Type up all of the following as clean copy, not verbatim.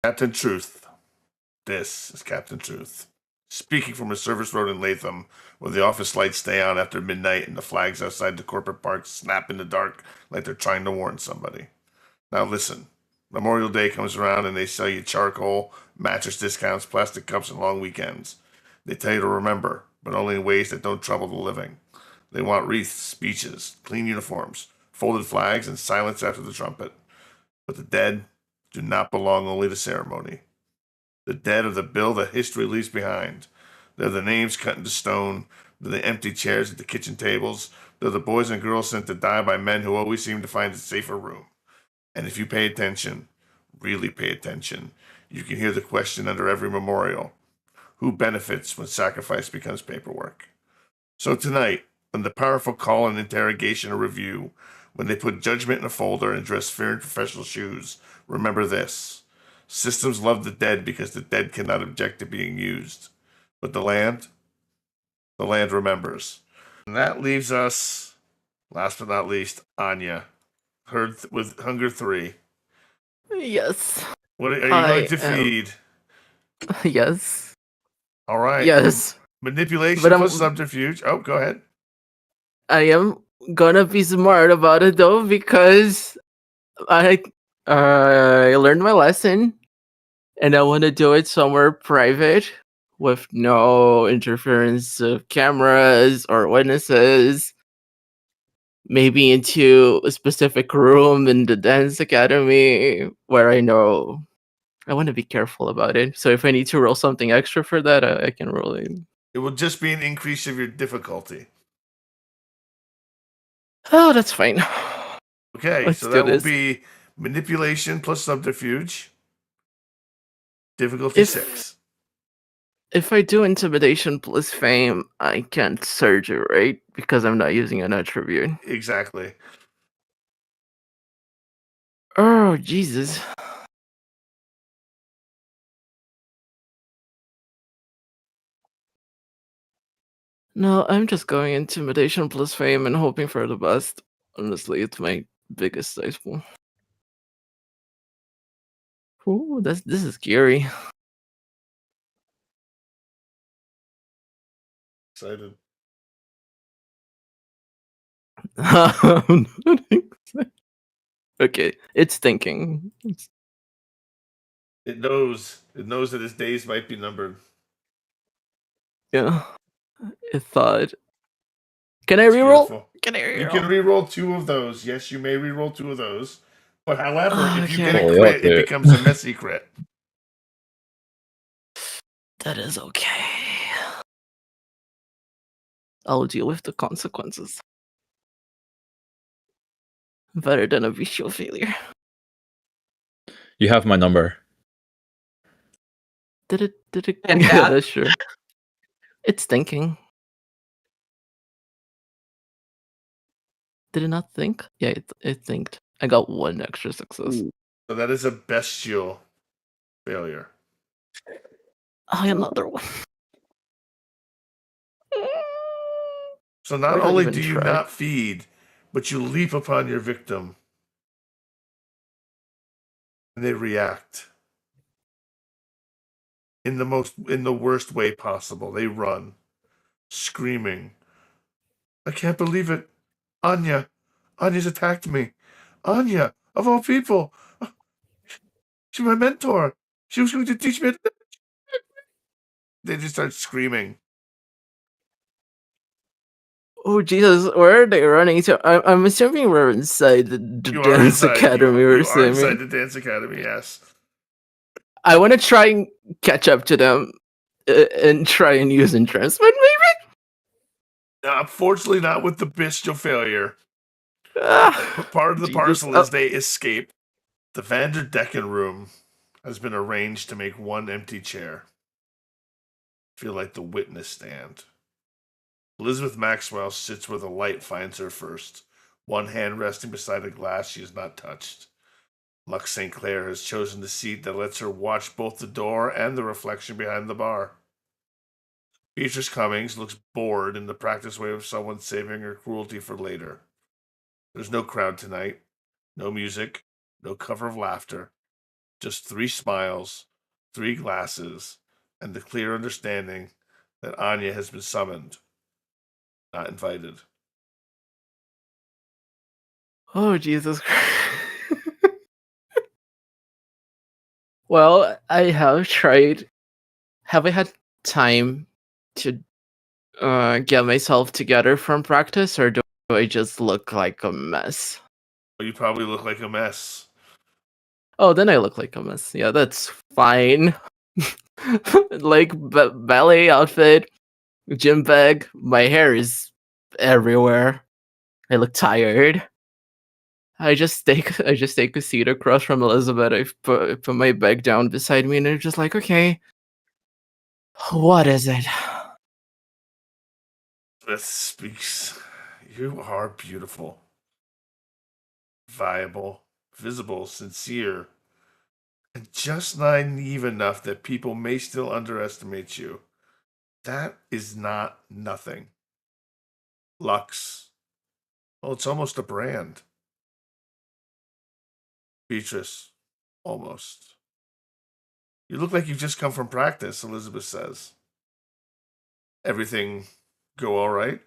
Captain Truth. This is Captain Truth. Speaking from a service road in Latham, where the office lights stay on after midnight and the flags outside the corporate park snap in the dark like they're trying to warn somebody. Now listen, Memorial Day comes around and they sell you charcoal, mattress discounts, plastic cups, and long weekends. They tell you to remember, but only in ways that don't trouble the living. They want wreaths, speeches, clean uniforms, folded flags, and silence after the trumpet. But the dead do not belong only to ceremony. The dead are the bill that history leaves behind. They're the names cut into stone. They're the empty chairs at the kitchen tables. They're the boys and girls sent to die by men who always seem to find a safer room. And if you pay attention, really pay attention, you can hear the question under every memorial. Who benefits when sacrifice becomes paperwork? So tonight, when the powerful call an interrogation or review, when they put judgment in a folder and dress fear in professional shoes, remember this. Systems love the dead because the dead cannot object to being used. But the land remembers. And that leaves us, last but not least, Anya, her with Hunger 3. Yes. What are you going to feed? Yes. All right. Yes. Manipulation plus subterfuge. Oh, go ahead. I am gonna be smart about it though, because I learned my lesson, and I want to do it somewhere private with no interference of cameras or witnesses. Maybe into a specific room in the dance academy where I know I want to be careful about it. So if I need to roll something extra for that, I can roll it. It will just be an increase of your difficulty. Oh, that's fine. Okay, so that will be manipulation plus subterfuge. Difficulty 6. If I do intimidation plus fame, I can't surge it, right? Because I'm not using an attribute. Exactly. Oh, Jesus. No, I'm just going intimidation plus fame and hoping for the best. Honestly, it's my biggest dice pool. Ooh, this is scary. Excited. Okay, it's thinking. It knows that its days might be numbered. Yeah, it thought. Can I reroll? Can I reroll? You can reroll 2 of those. Yes, you may reroll 2 of those. But however, if you get a crit, it becomes a messy crit. That is okay. I'll deal with the consequences. Better than a visual failure. You have my number. Did it? Yeah, that's true. It's thinking. Did it not think? Yeah, it thinked. I got 1 extra success. So that is a bestial failure. Oh, another one. So not only do you not feed, but you leap upon your victim. And they react. In the worst way possible. They run, screaming. I can't believe it. Anya's attacked me. Anya, of all people. She's my mentor. She was going to teach me. They just start screaming. Oh Jesus, where are they running to? I'm assuming we're inside the dance academy or something. Inside the dance academy, yes. I want to try and catch up to them and try and use entrancement, maybe? Unfortunately, not with the bestial failure. Part of the parcel is they escape. The Vanderdecken room has been arranged to make 1 empty chair. Feel like the witness stand. Elizabeth Maxwell sits where the light finds her first, 1 hand resting beside a glass she has not touched. Lux St. Clair has chosen the seat that lets her watch both the door and the reflection behind the bar. Beatrice Cummings looks bored in the practice way of someone saving her cruelty for later. There's no crowd tonight, no music, no cover of laughter. Just 3 smiles, 3 glasses, and the clear understanding that Anya has been summoned, not invited. Oh, Jesus Christ. Well, I have tried. Have I had time to get myself together from practice, or do I just look like a mess? But you probably look like a mess. Oh, then I look like a mess. Yeah, that's fine. Like ballet outfit, gym bag. My hair is everywhere. I look tired. I just take a seat across from Elizabeth. I put my bag down beside me, and they're just like, okay, what is it? This speaks. You are beautiful, viable, visible, sincere, and just naive enough that people may still underestimate you. That is not nothing. Lux. Well, it's almost a brand. Beatrice. Almost. You look like you've just come from practice, Elizabeth says. Everything go all right?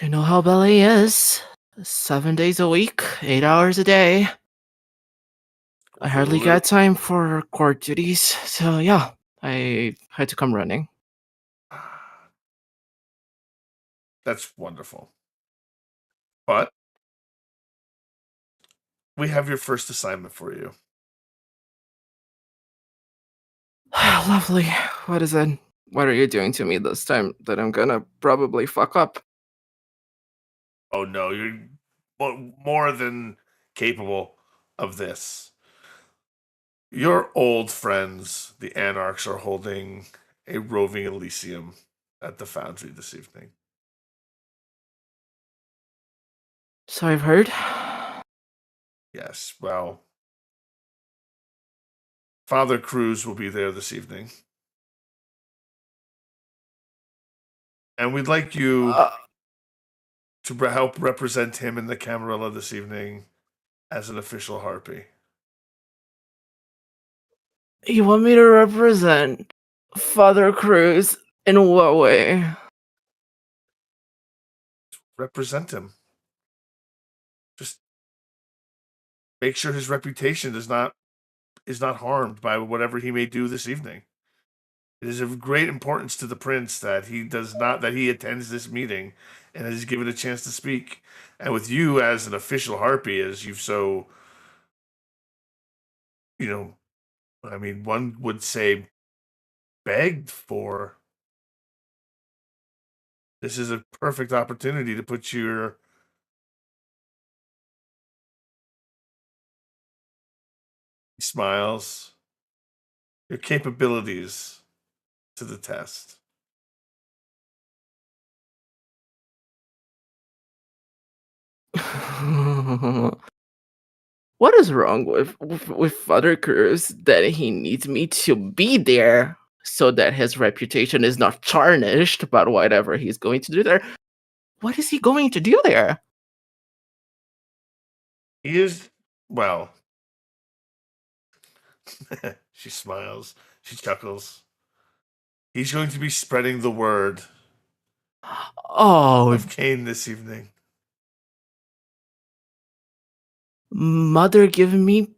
You know how ballet is. 7 days a week, 8 hours a day. I hardly got time for court duties, so yeah, I had to come running. That's wonderful. But we have your first assignment for you. Lovely. What is it? What are you doing to me this time that I'm gonna probably fuck up? Oh no, you're more than capable of this. Your old friends, the Anarchs, are holding a roving Elysium at the Foundry this evening. So I've heard. Yes, well, Father Cruz will be there this evening. And we'd like you to help represent him in the Camarilla this evening as an official harpy. You want me to represent Father Cruz in what way? Represent him. Just make sure his reputation is not harmed by whatever he may do this evening. It is of great importance to the prince that he attends this meeting and is given a chance to speak. And with you as an official harpy, as you've so, one would say begged for, this is a perfect opportunity to put your smiles, your capabilities to the test. What is wrong with Father Cruz that he needs me to be there so that his reputation is not tarnished about whatever he's going to do there? What is he going to do there? He is, well, she smiles, she chuckles. He's going to be spreading the word Oh, of Caine this evening. Mother, give me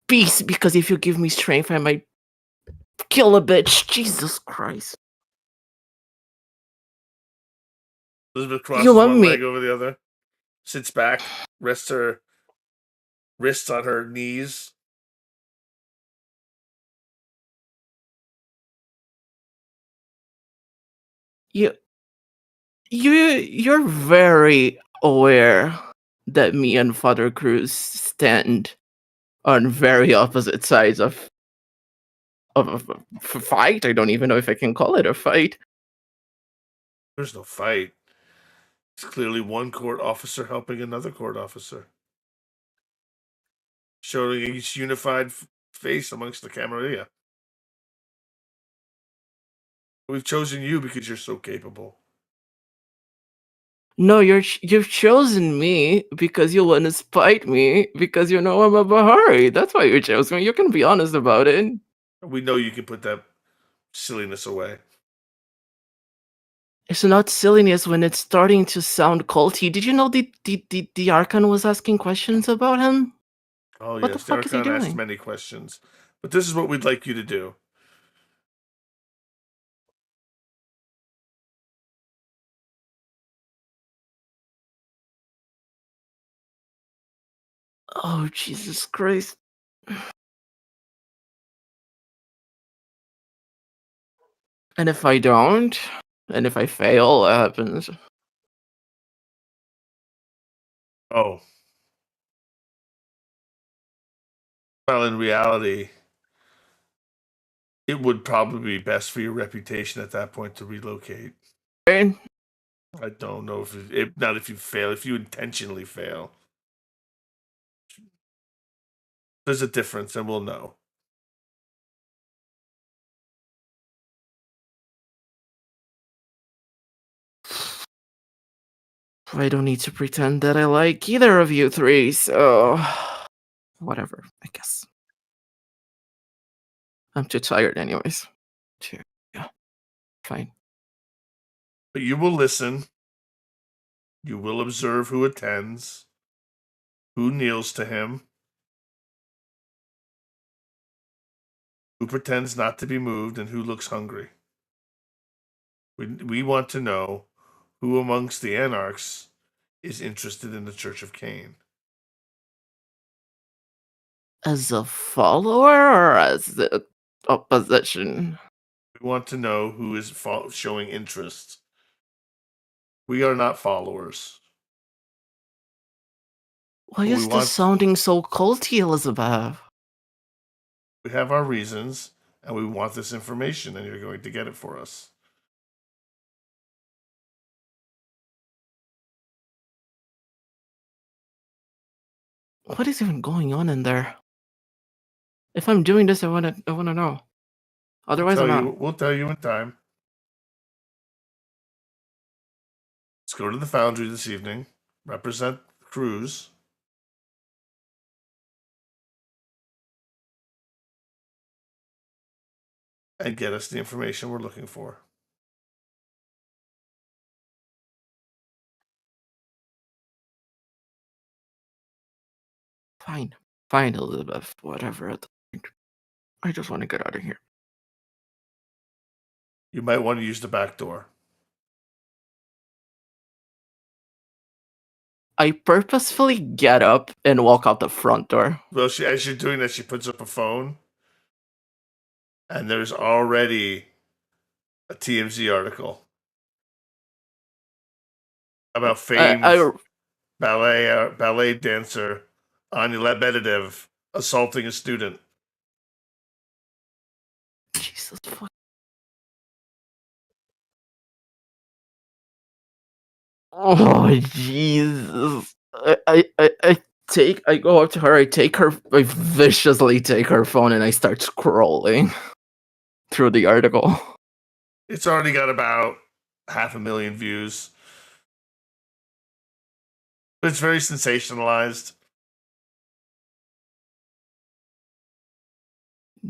peace, because if you give me strength, I might kill a bitch. Jesus Christ. Elizabeth You crosses want one me? leg over the other, sits back, rests her wrists on her knees. You're very aware that me and Father Cruz stand on very opposite sides of a fight. I don't even know if I can call it a fight. There's no fight. It's clearly one court officer helping another court officer, showing each unified face amongst the Camarilla. We've chosen you because you're so capable. No, you've chosen me because you want to spite me because you know I'm a Bahari. That's why you chose me. You can be honest about it. We know you can put that silliness away. It's not silliness when it's starting to sound culty. Did you know the Archon was asking questions about him? Oh, What the yes, the fuck is he Archon asks doing? many questions. But this is what we'd like you to do. Oh, Jesus Christ. And if I don't, and if I fail, what happens? Oh. Well, in reality, it would probably be best for your reputation at that point to relocate. Right? I don't know if not if you fail, if you intentionally fail. There's a difference, and we'll know. I don't need to pretend that I like either of you three, so whatever, I guess. I'm too tired anyways. Yeah, fine. But you will listen. You will observe who attends, who kneels to him, who pretends not to be moved, and who looks hungry. We want to know who amongst the Anarchs is interested in the Church of Caine. As a follower or as the opposition? We want to know who is showing interest. We are not followers. Why But we is this want sounding so culty, Elizabeth? we have our reasons, and we want this information, and you're going to get it for us. What is even going on in there? If I'm doing this, I wanna know. Otherwise, I'm out. We'll tell you in time. Let's go to the foundry this evening. Represent Cruz. And get us the information we're looking for. Fine, fine, Elizabeth. Whatever. I just want to get out of here. You might want to use the back door. I purposefully get up and walk out the front door. Well, as you're doing that, she puts up a phone, and there's already a TMZ article about famed I ballet dancer Anya Lebedev assaulting a student. Jesus fuck. Oh Jesus! I go up to her. I viciously take her phone and I start scrolling through the article. It's already got about 500,000 views. But it's very sensationalized.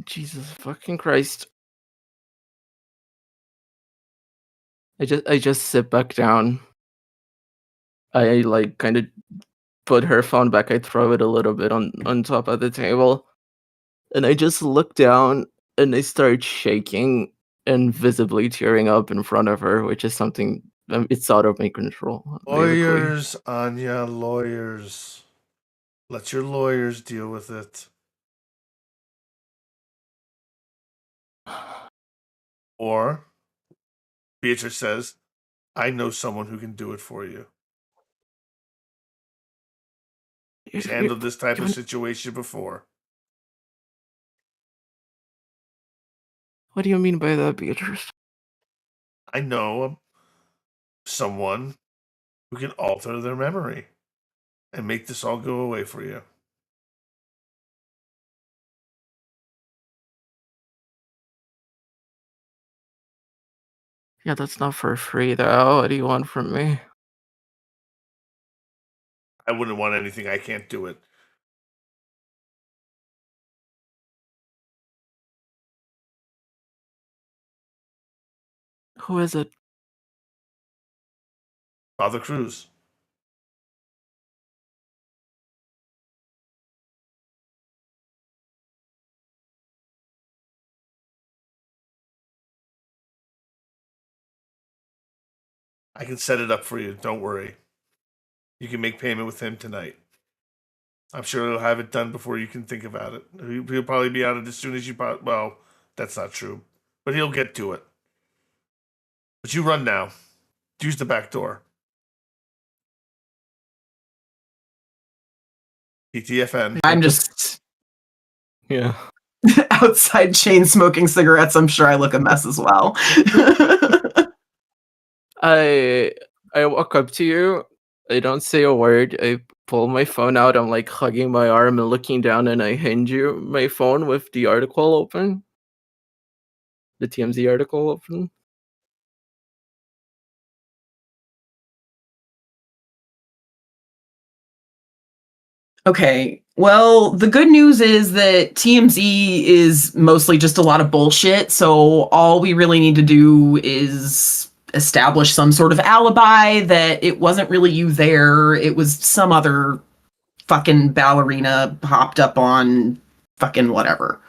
Jesus fucking Christ! I just sit back down. I like kind of put her phone back. I throw it a little bit on top of the table, and I just look down and I start shaking and visibly tearing up in front of her, which is something it's out of my control. Basically. Lawyers, Anya, lawyers. Let your lawyers deal with it. Or, Beatrice says, I know someone who can do it for you. He's handled this type of situation before. What do you mean by that, Beatrice? I know someone who can alter their memory and make this all go away for you. Yeah, that's not for free though. What do you want from me? I wouldn't want anything. I can't do it. Who is it? Father Cruz. I can set it up for you. Don't worry. You can make payment with him tonight. I'm sure he'll have it done before you can think about it. He'll probably be on it as soon as you... Well, that's not true. But he'll get to it. But you run now. Use the back door. TTFN. I'm just Yeah. outside chain smoking cigarettes. I'm sure I look a mess as well. I walk up to you. I don't say a word. I pull my phone out. I'm like hugging my arm and looking down, and I hand you my phone with the article open. The TMZ article open. Okay, well, the good news is that TMZ is mostly just a lot of bullshit, so all we really need to do is establish some sort of alibi that it wasn't really you there, it was some other fucking ballerina hopped up on fucking whatever.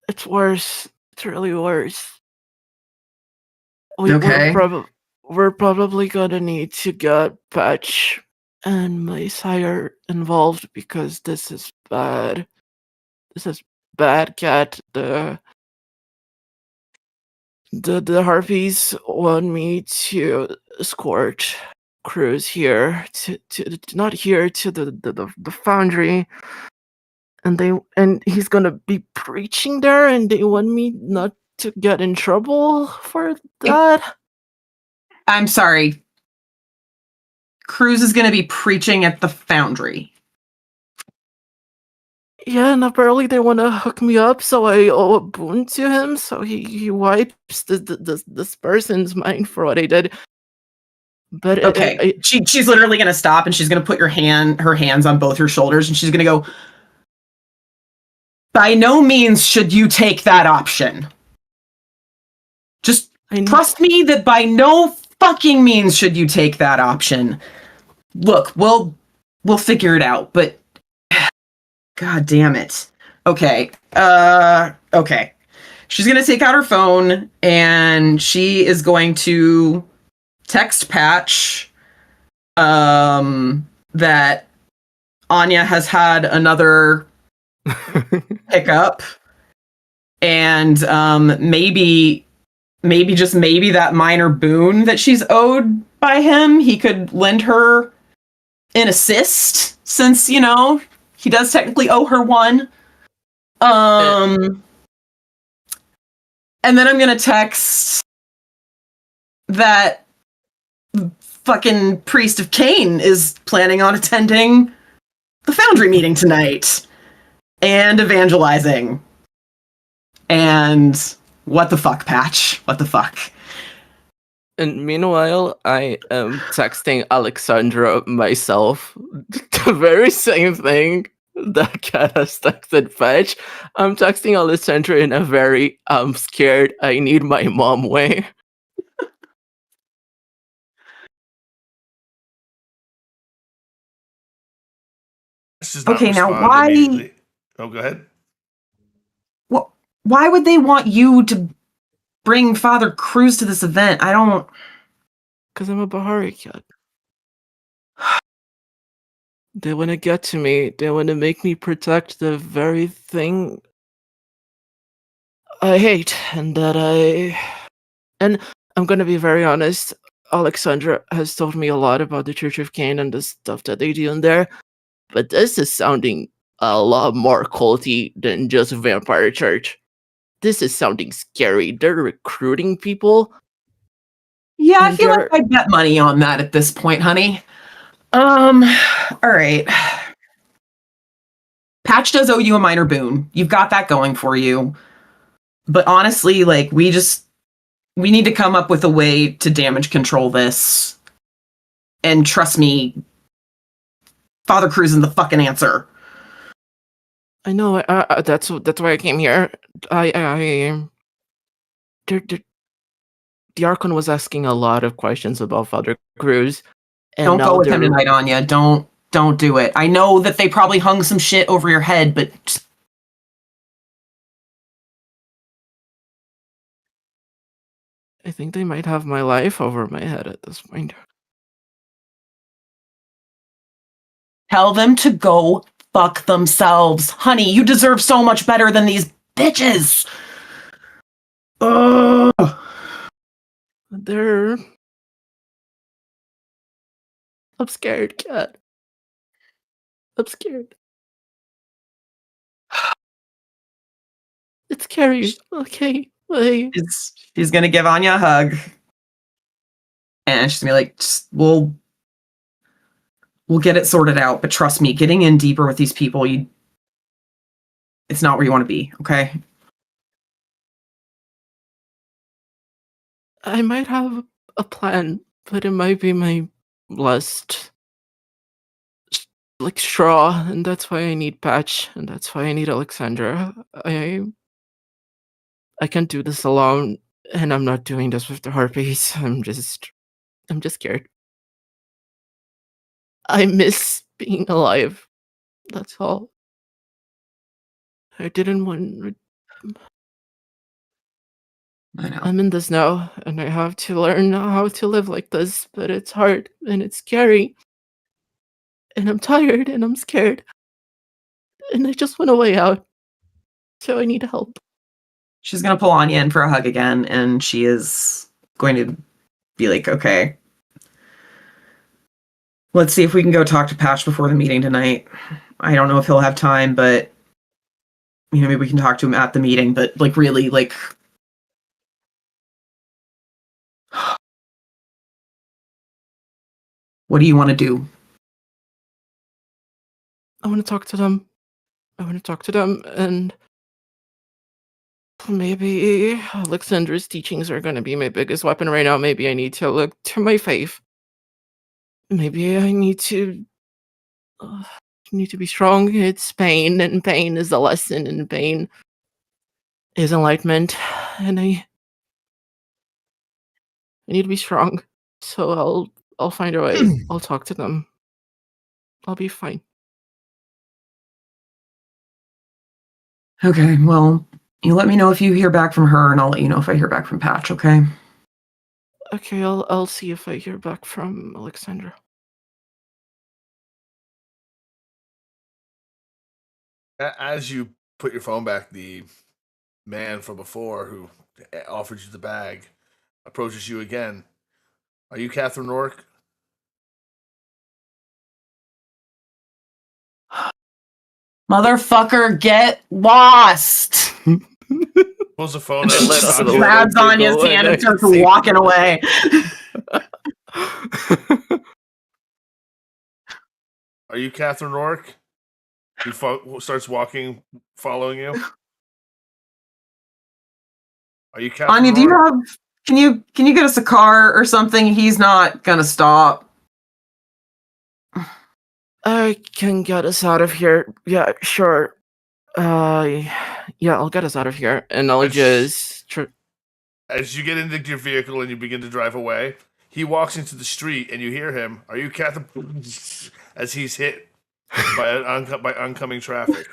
It's worse. It's really worse. Okay. We're probably gonna need to get Patch and my sire involved because this is bad. This is bad, Cat. The Harpies want me to escort Cruz here to not here to the foundry, and he's gonna be preaching there, and they want me not to get in trouble for that. I'm sorry. Cruz is going to be preaching at the foundry. Yeah, and apparently they want to hook me up, so I owe a boon to him, so he wipes this person's mind for what I did. But Okay, she's literally going to stop, and she's going to put her hands on both her shoulders, and she's going to go, by no means should you take that option. Just trust me that by no fucking means should you take that option. Look, we'll figure it out, but God damn it. Okay. Okay. She's going to take out her phone and she is going to text Patch that Anya has had another hiccup, and maybe just maybe that minor boon that she's owed by him, he could lend her an assist, since, you know, he does technically owe her one. And then I'm gonna text that fucking priest of Caine is planning on attending the foundry meeting tonight and evangelizing. And what the fuck, Patch? What the fuck? And meanwhile, I am texting Alexandra myself. The very same thing that Cat has texted Patch. I'm texting Alexandra in a very I'm scared, I need my mom way. Okay, now why? Oh, go ahead. Well, why would they want you to bring Father Cruz to this event? I don't. Because I'm a Bahari Cat. They want to get to me. They want to make me protect the very thing I hate, and that I. And I'm gonna be very honest. Alexandra has told me a lot about the Church of Caine and the stuff that they do in there, but this is sounding a lot more culty than just Vampire Church. This is sounding scary. They're recruiting people. Yeah, I feel like I'd bet money on that at this point, honey. All right. Patch does owe you a minor boon. You've got that going for you. But honestly, like, we need to come up with a way to damage control this. And trust me, Father Cruz isn't the fucking answer. I know. That's why I came here. The Archon was asking a lot of questions about Father Cruz. And Don't now go with him they're- tonight, Anya. Don't do it. I know that they probably hung some shit over your head, but just... I think they might have my life over my head at this point. tell them to go fuck themselves. Honey, you deserve so much better than these bitches. Ugh. I'm scared, Cat. I'm scared. It's scary. Okay. She's gonna give Anya a hug. And she's gonna be like, we'll get it sorted out, but trust me, getting in deeper with these people, it's not where you want to be, okay? I might have a plan, but it might be my last straw, and that's why I need Patch, and that's why I need Alexandra. I can't do this alone, and I'm not doing this with the harpies. I'm just scared. I miss being alive. That's all. I didn't want. I know. I'm in this now, and I have to learn how to live like this, but it's hard, and it's scary. And I'm tired, and I'm scared. And I just want a way out. So I need help. She's gonna pull Anya in for a hug again, and she is going to be like, okay, let's see if we can go talk to Patch before the meeting tonight. I don't know if he'll have time, but maybe we can talk to him at the meeting, but really, what do you want to do? I want to talk to them. And maybe Alexandra's teachings are going to be my biggest weapon right now. Maybe I need to look to my faith. Maybe I need to be strong. It's pain, and pain is a lesson, and pain is enlightenment. And I need to be strong. So I'll find a way. I'll talk to them. I'll be fine. Okay, well, you let me know if you hear back from her, and I'll let you know if I hear back from Patch, okay? Okay, I'll see if I hear back from Alexandra. As you put your phone back, the man from before who offered you the bag approaches you again. Are you Catherine Rourke? Motherfucker, get lost! Pulls the phone I out. let stops out a you. Grabs Anya's giggle, hand and and I starts see- walking away. Are you Catherine Rourke? He starts walking, following you. Are you Catherine Anya, do you Rourke? have... Can you get us a car or something? He's not gonna stop. I can get us out of here. Yeah, sure. Yeah, I'll get us out of here, and I'll just. As you get into your vehicle and you begin to drive away, he walks into the street and you hear him. Are you Catherine? As he's hit by oncoming traffic.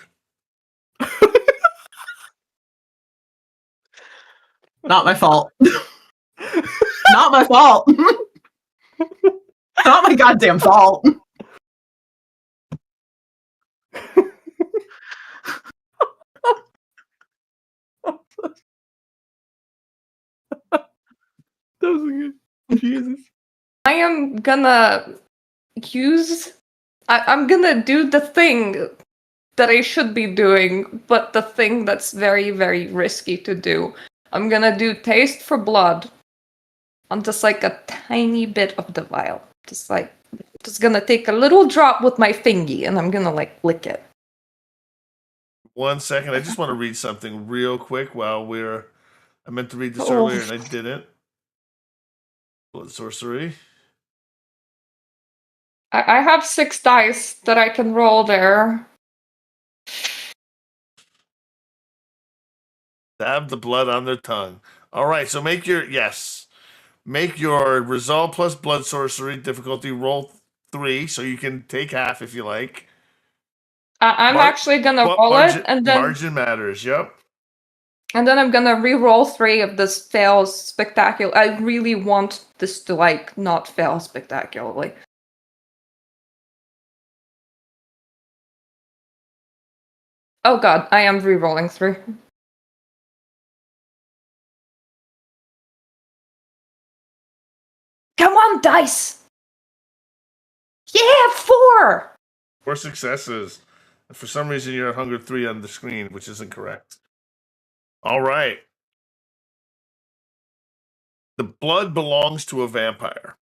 Not my fault. Not my fault. Not my goddamn fault. That was good. Jesus. I am gonna I'm gonna do the thing that I should be doing, but the thing that's very, very risky to do. I'm gonna do taste for blood on just like a tiny bit of the vial. Just gonna take a little drop with my fingy and I'm gonna lick it. 1 second. I just want to read something real quick while I meant to read this earlier and I didn't. Blood sorcery. I have 6 dice that I can roll there. Dab the blood on their tongue. All right, so make your resolve plus blood sorcery difficulty roll 3, so you can take half if you like. I'm actually gonna roll it, and then margin matters. Yep. And then I'm gonna re-roll 3 if this fails spectacular. I really want this to like not fail spectacularly. Oh god, I am re-rolling 3. Come on, dice! Yeah, 4! 4 successes. For some reason, you're at hunger 3 on the screen, which isn't correct. All right. The blood belongs to a vampire.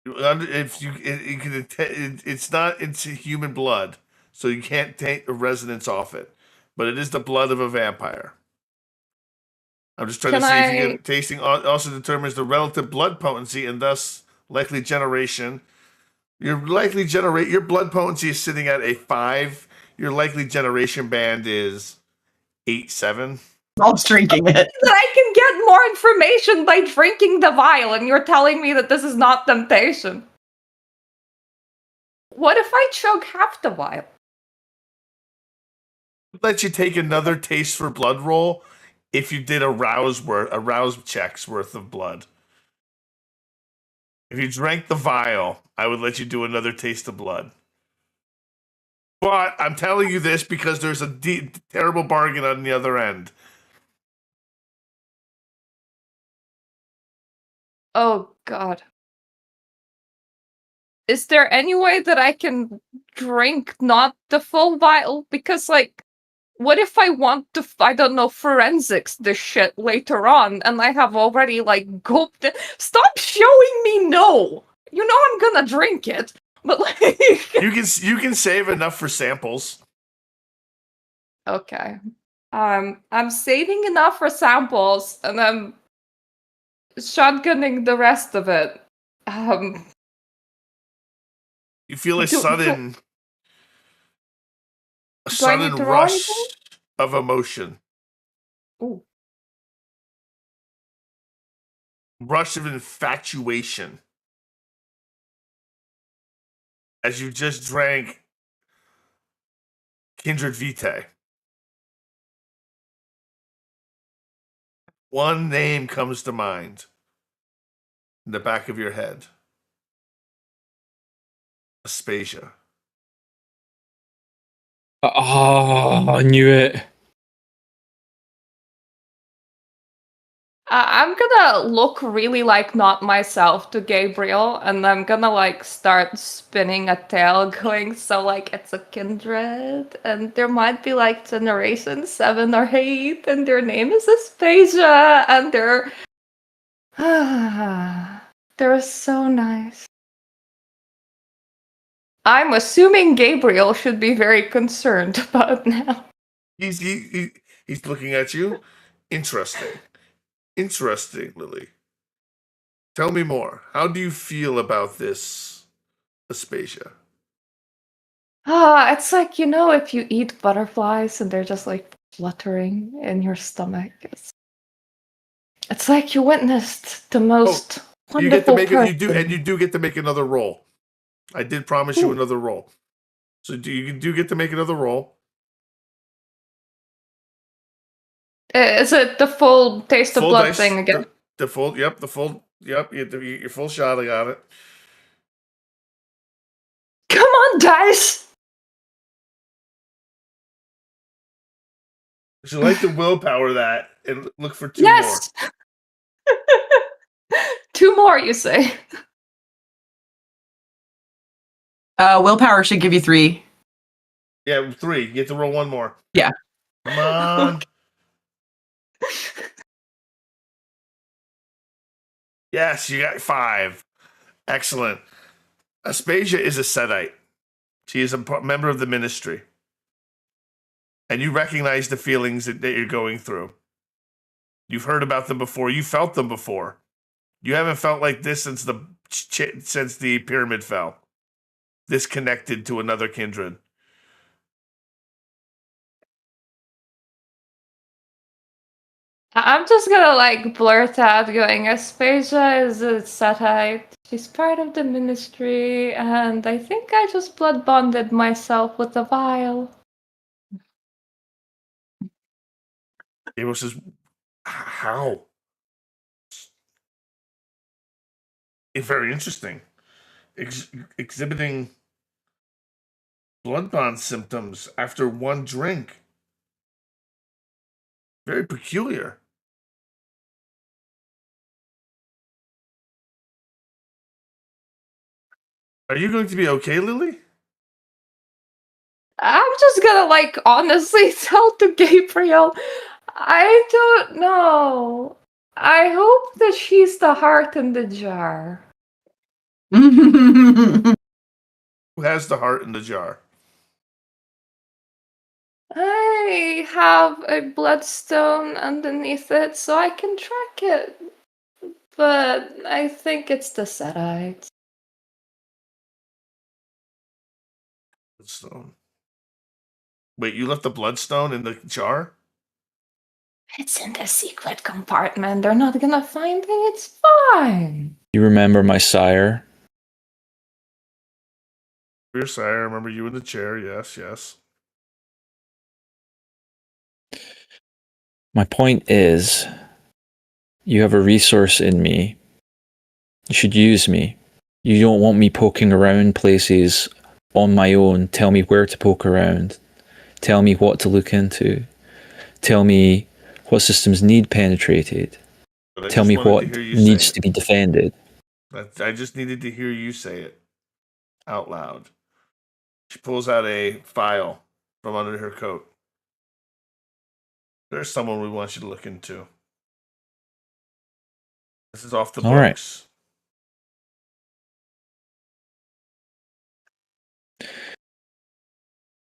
It's human blood, so you can't take the resonance off it. But it is the blood of a vampire. I'm just trying to see if you get tasting also determines the relative blood potency and thus likely generation. Your blood potency is sitting at a 5. Your likely generation band is 8-7. I'm drinking it. That I can get more information by drinking the vial, and you're telling me that this is not temptation. What if I chug half the vial? Let you take another taste for blood roll if you did a rouse check's worth of blood. If you drank the vial, I would let you do another taste of blood. But I'm telling you this because there's a terrible bargain on the other end. Oh god. Is there any way that I can drink not the full vial? Because, like, what if I want to, I don't know, forensics this shit later on, and I have already, like, gulped it? Stop showing me no! You know I'm gonna drink it, but, like... You can save enough for samples. Okay. I'm saving enough for samples, and I'm shotgunning the rest of it. You feel a sudden rush of emotion. Ooh. Rush of infatuation. As you just drank Kindred Vitae. One name comes to mind in the back of your head. Aspasia. Oh, I knew it. I'm gonna look really like not myself to Gabriel, and I'm gonna like start spinning a tale going, so like it's a kindred, and there might be like generation 7 or 8, and their name is Aspasia, and they're so nice. I'm assuming Gabriel should be very concerned about now. He's looking at you. Interesting, Lily. Tell me more. How do you feel about this Aspasia? It's like, you know, if you eat butterflies and they're just like fluttering in your stomach. It's like you witnessed the most wonderful you do get to make another roll. I did promise you another roll. So you do get to make another roll. Is it the full taste of blood dice, thing again? The full your full shot, I got it. Come on, dice! Would you like to willpower that and look for 2 yes! more? 2 more, you say? Willpower should give you 3. Yeah, 3. You get to roll 1 more. Yeah. Come on. Yes, you got 5. Excellent. Aspasia is a Setite. She is a member of the ministry. And you recognize the feelings that you're going through. You've heard about them before. You felt them before. You haven't felt like this since the pyramid fell. This connected to another kindred. I'm just gonna like blurt out going, Aspasia is a Setite. She's part of the ministry, and I think I just blood bonded myself with the vial. It was just how? It's very interesting. Exhibiting blood bond symptoms after one drink. Very peculiar. Are you going to be okay, Lily? I'm just gonna like honestly tell to Gabriel, I don't know. I hope that she's the heart in the jar. Who has the heart in the jar? I have a bloodstone underneath it so I can track it. But I think it's the Setites. Bloodstone. Wait, you left the bloodstone in the jar? It's in the secret compartment. They're not gonna find it. It's fine. You remember my sire? Your sire, I remember you in the chair. Yes, yes. My point is, you have a resource in me. You should use me. You don't want me poking around places on my own. Tell me where to poke around. Tell me what to look into. Tell me what systems need penetrated. Tell me what needs to be defended. I just needed to hear you say it out loud. She pulls out a file from under her coat. There's someone we want you to look into. This is off the All right. books.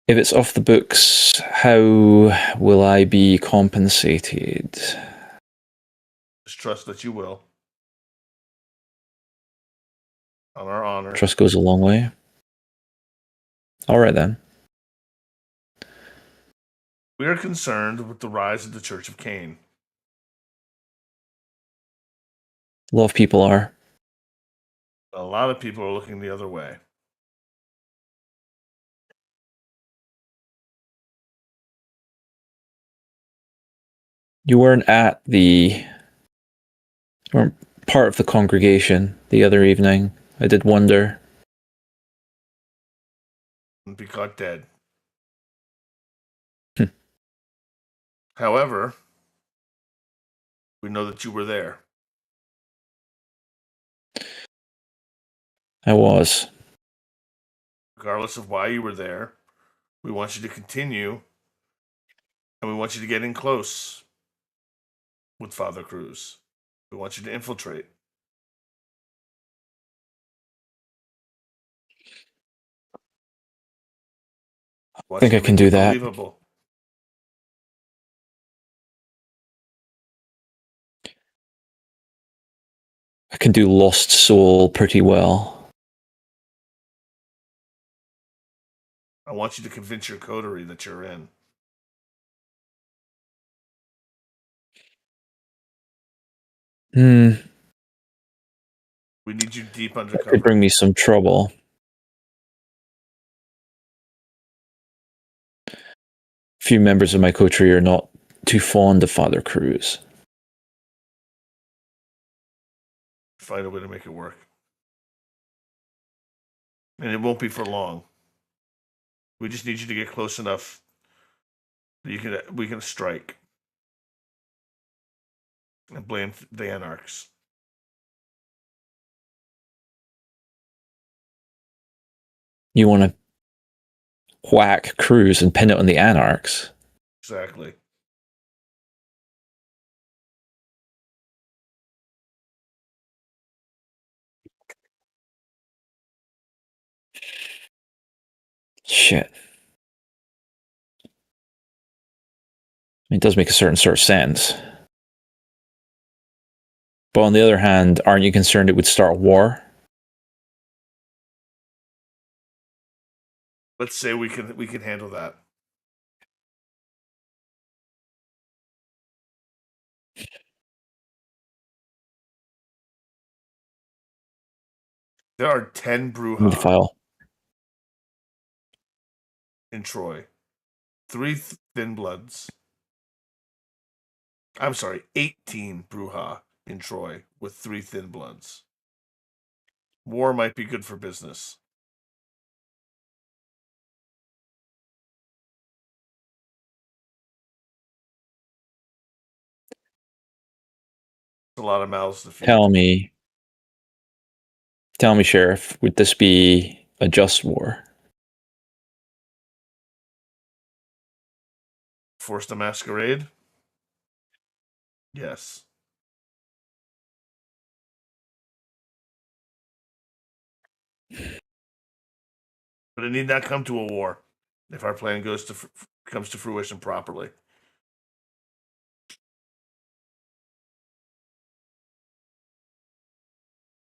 If it's off the books, how will I be compensated? Just trust that you will. On our honor. Trust goes a long way. All right, then. We are concerned with the rise of the Church of Caine. A lot of people are. A lot of people are looking the other way. You weren't you weren't part of the congregation the other evening. I did wonder. And be caught dead. Hmm. However, we know that you were there. I was. Regardless of why you were there, we want you to continue, and we want you to get in close with Father Cruz. We want you to infiltrate. I think I can do that. Believable. I can do Lost Soul pretty well. I want you to convince your coterie that you're in. We need you deep That undercover. could bring me some trouble. Few members of my coterie are not too fond of Father Cruz. Find a way to make it work. And it won't be for long. We just need you to get close enough that we can strike. And blame the Anarchs. You want to whack Cruz and pin it on the Anarchs? Exactly. Shit. It does make a certain sort of sense. But on the other hand, aren't you concerned it would start a war? Let's say we can handle that. There are 10 Give me the Bruja file. in Troy. 3 Thin Bloods. I'm sorry, 18 Bruja in Troy with 3 Thin Bloods. War might be good for business. It's a lot of mouths to feed. Tell me, Sheriff, would this be a just war? Forced a masquerade? Yes. But it need not come to a war if our plan comes to fruition properly.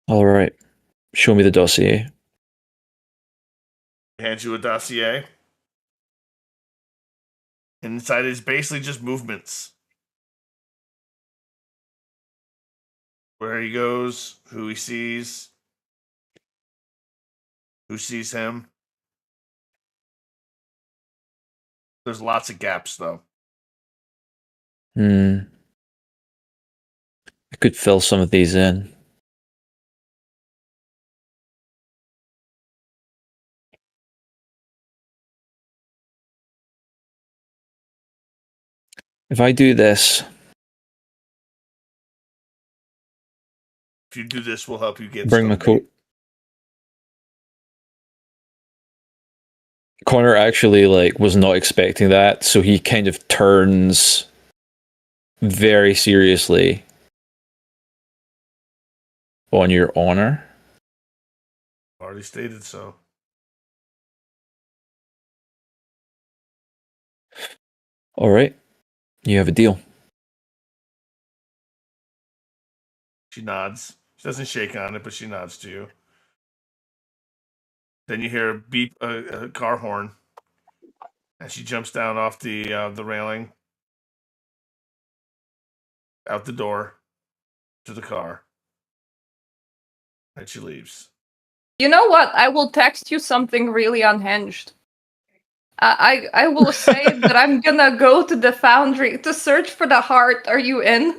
All right. Show me the dossier. Hands you a dossier. Inside is basically just movements. Where he goes, who he sees, who sees him. There's lots of gaps, though. I could fill some of these in. If I do this, If you do this, we'll help you get bring my stoned. coat. Connor actually was not expecting that, so he kind of turns very seriously on your honor. Already stated so. All right. You have a deal. She nods. She doesn't shake on it, but she nods to you. Then you hear a beep, a car horn, and she jumps down off the railing, out the door, to the car, and she leaves. You know what? I will text you something really unhinged. I will say that I'm gonna go to the foundry to search for the heart. Are you in?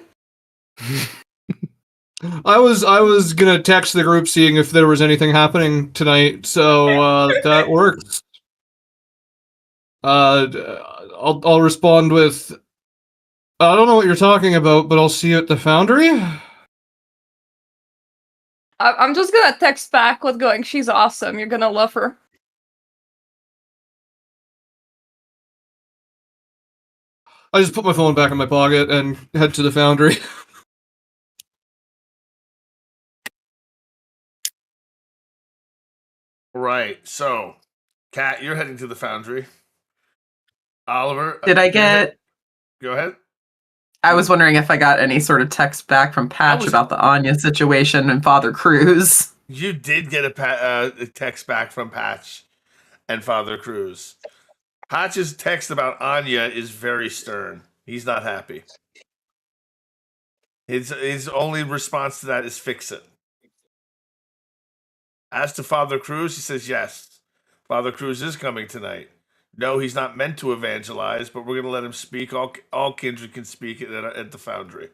I was gonna text the group seeing if there was anything happening tonight, so that works. I'll respond with, I don't know what you're talking about, but I'll see you at the foundry. I'm just gonna text back with going, she's awesome, you're gonna love her. I just put my phone back in my pocket and head to the foundry. Right. So, Kat, you're heading to the foundry. Oliver, Did I get? Go ahead. I was wondering if I got any sort of text back from Patch about the Anya situation and Father Cruz. You did get a text back from Patch and Father Cruz. Patch's text about Anya is very stern. He's not happy. His only response to that is fix it. As to Father Cruz, he says yes. Father Cruz is coming tonight. No, he's not meant to evangelize, but we're going to let him speak. All kindred can speak at the foundry.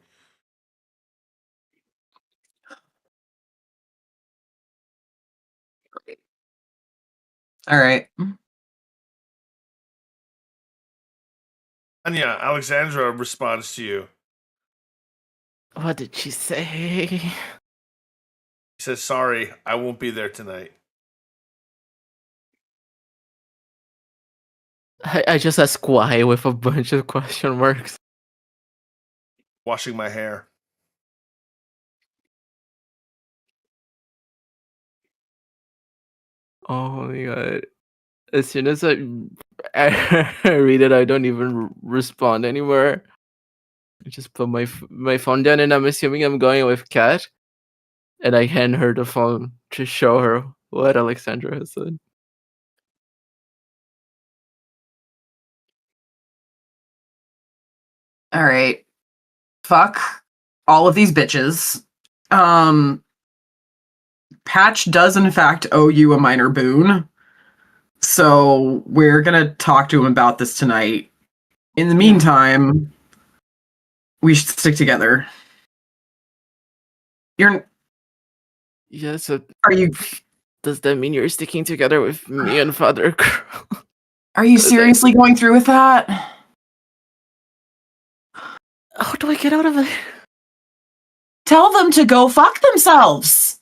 All right. Anya, Alexandra responds to you. What did she say? He says, sorry, I won't be there tonight. I just asked why with a bunch of question marks. Washing my hair. Oh my god. As soon as I read it, I don't even respond anymore. I just put my phone down, and I'm assuming I'm going with Kat. And I hand her the phone to show her what Alexandra has said. All right. Fuck all of these bitches. Patch does in fact owe you a minor boon. So we're gonna talk to him about this tonight. In the meantime, we should stick together. Yeah, so Are you does that mean you're sticking together with me and Father Cruz? Are you seriously going through with that? How do I get out of it? Tell them to go fuck themselves.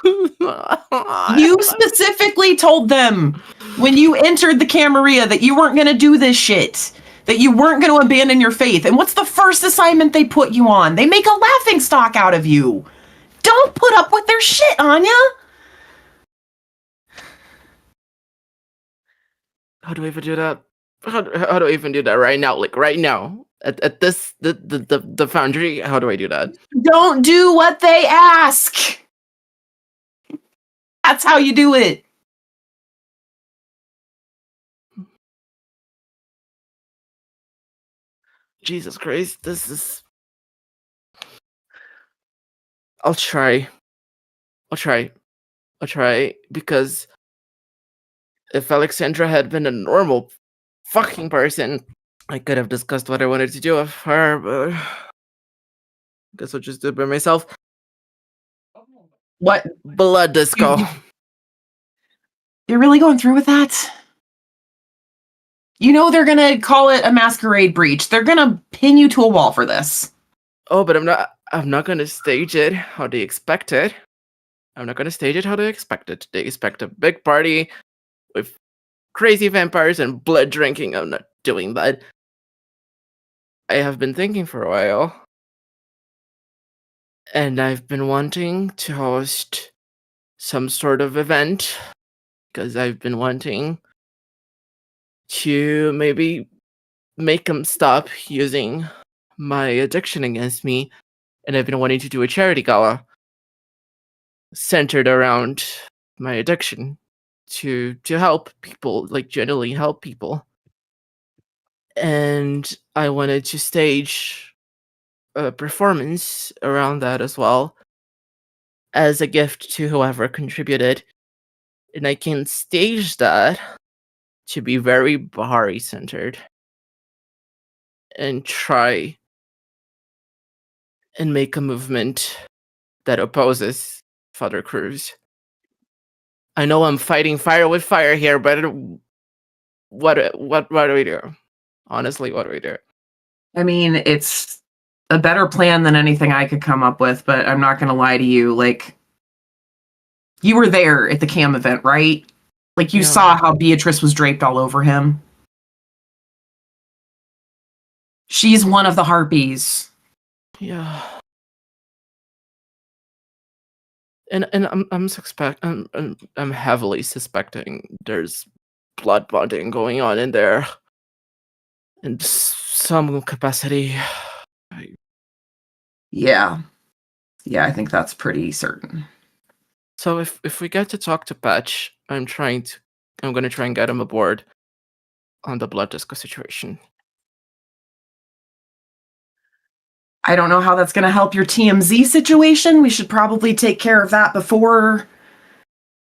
You specifically told them when you entered the Camarilla that you weren't going to do this shit, that you weren't going to abandon your faith. And what's the first assignment they put you on? They make a laughing stock out of you. Don't put up with their shit, Anya. How do I even do that? How do I even do that right now? Like right now, at this the foundry. How do I do that? Don't do what they ask. That's how you do it. Jesus Christ, this is... I'll try, because if Alexandra had been a normal fucking person, I could have discussed what I wanted to do with her, but I guess I'll just do it by myself. What? Blood disco. You're really going through with that? You know they're gonna call it a masquerade breach. They're gonna pin you to a wall for this. Oh, but I'm not gonna stage it how they expect it. I'm not gonna stage it how they expect it. They expect a big party with crazy vampires and blood drinking. I'm not doing that. I have been thinking for a while. And I've been wanting to host some sort of event. Because I've been wanting to maybe make them stop using my addiction against me. And I've been wanting to do a charity gala centered around my addiction to help people, like generally help people. And I wanted to stage a performance around that as well as a gift to whoever contributed. And I can stage that to be very Bahari centered and try and make a movement that opposes Father Cruz. I know I'm fighting fire with fire here, but what do we do? Honestly, what do we do? I mean, it's a better plan than anything I could come up with, but I'm not gonna lie to you. Like, you were there at the Cam event, right? Like, you saw how Beatrice was draped all over him. She's one of the harpies. Yeah. And I'm heavily suspecting there's blood bonding going on in there, in some capacity. Yeah, I think that's pretty certain. So if we get to talk to Patch, I'm gonna try and get him aboard on the blood disco situation. I don't know how that's going to help your TMZ situation. We should probably take care of that before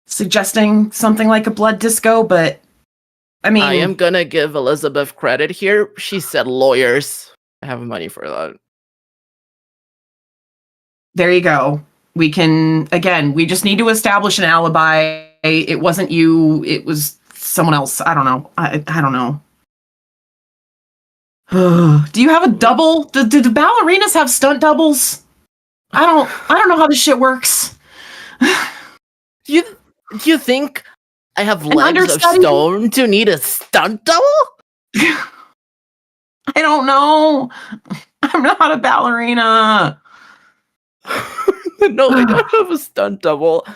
suggesting something like a blood disco, but I mean... I am going to give Elizabeth credit here. She said lawyers. I have money for that. There you go. We can, again, we just need to establish an alibi. It wasn't you, it was someone else. I don't know. I don't know. Do you have a double? Do the ballerinas have stunt doubles? I don't know how this shit works. Do you think I have legs of stone to need a stunt double? I don't know. I'm not a ballerina. No, I don't have a stunt double.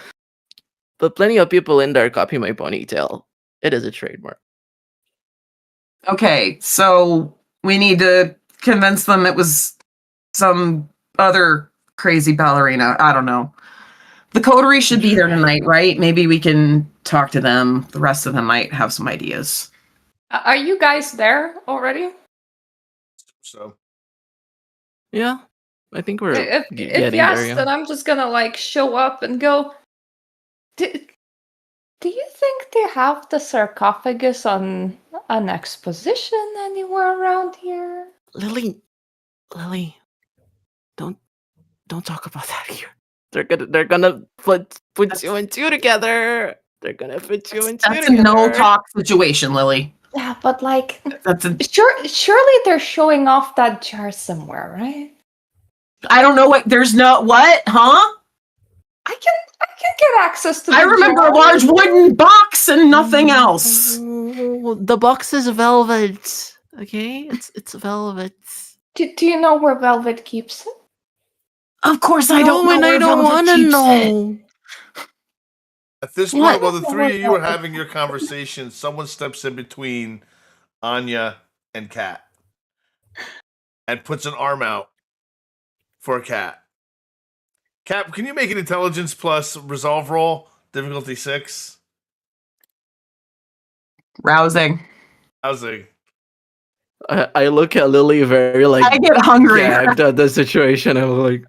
But plenty of people in there copy my ponytail. It is a trademark. Okay, so we need to convince them it was some other crazy ballerina. I don't know. The coterie should be there tonight, right? Maybe we can talk to them. The rest of them might have some ideas. Are you guys there already? So Yeah, I think we're If getting yes, there. Yeah. then I'm just gonna like show up and go. Do you think they have the sarcophagus on an exposition anywhere around here? Lily, don't talk about that here. They're gonna put you and two together. They're gonna put you and two That's a together. no talk situation, Lily. Yeah, but like, That's a. surely they're showing off that jar somewhere, right? I don't know what. There's no what, huh? I can get access to. I the remember jar. a large wooden box and nothing else. Oh, the box is velvet. Okay, it's velvet. Do you know where Velvet keeps it? Of course, I don't know. and where I don't Velvet want to keeps it. know. at this point, What? while the three of you are having your conversation, someone steps in between Anya and Kat and puts an arm out for a cat. Kat, can you make an intelligence plus resolve roll? Difficulty 6. Rousing. Housing. I look at Lily very like I get hungry. gagged at the situation. I'm like,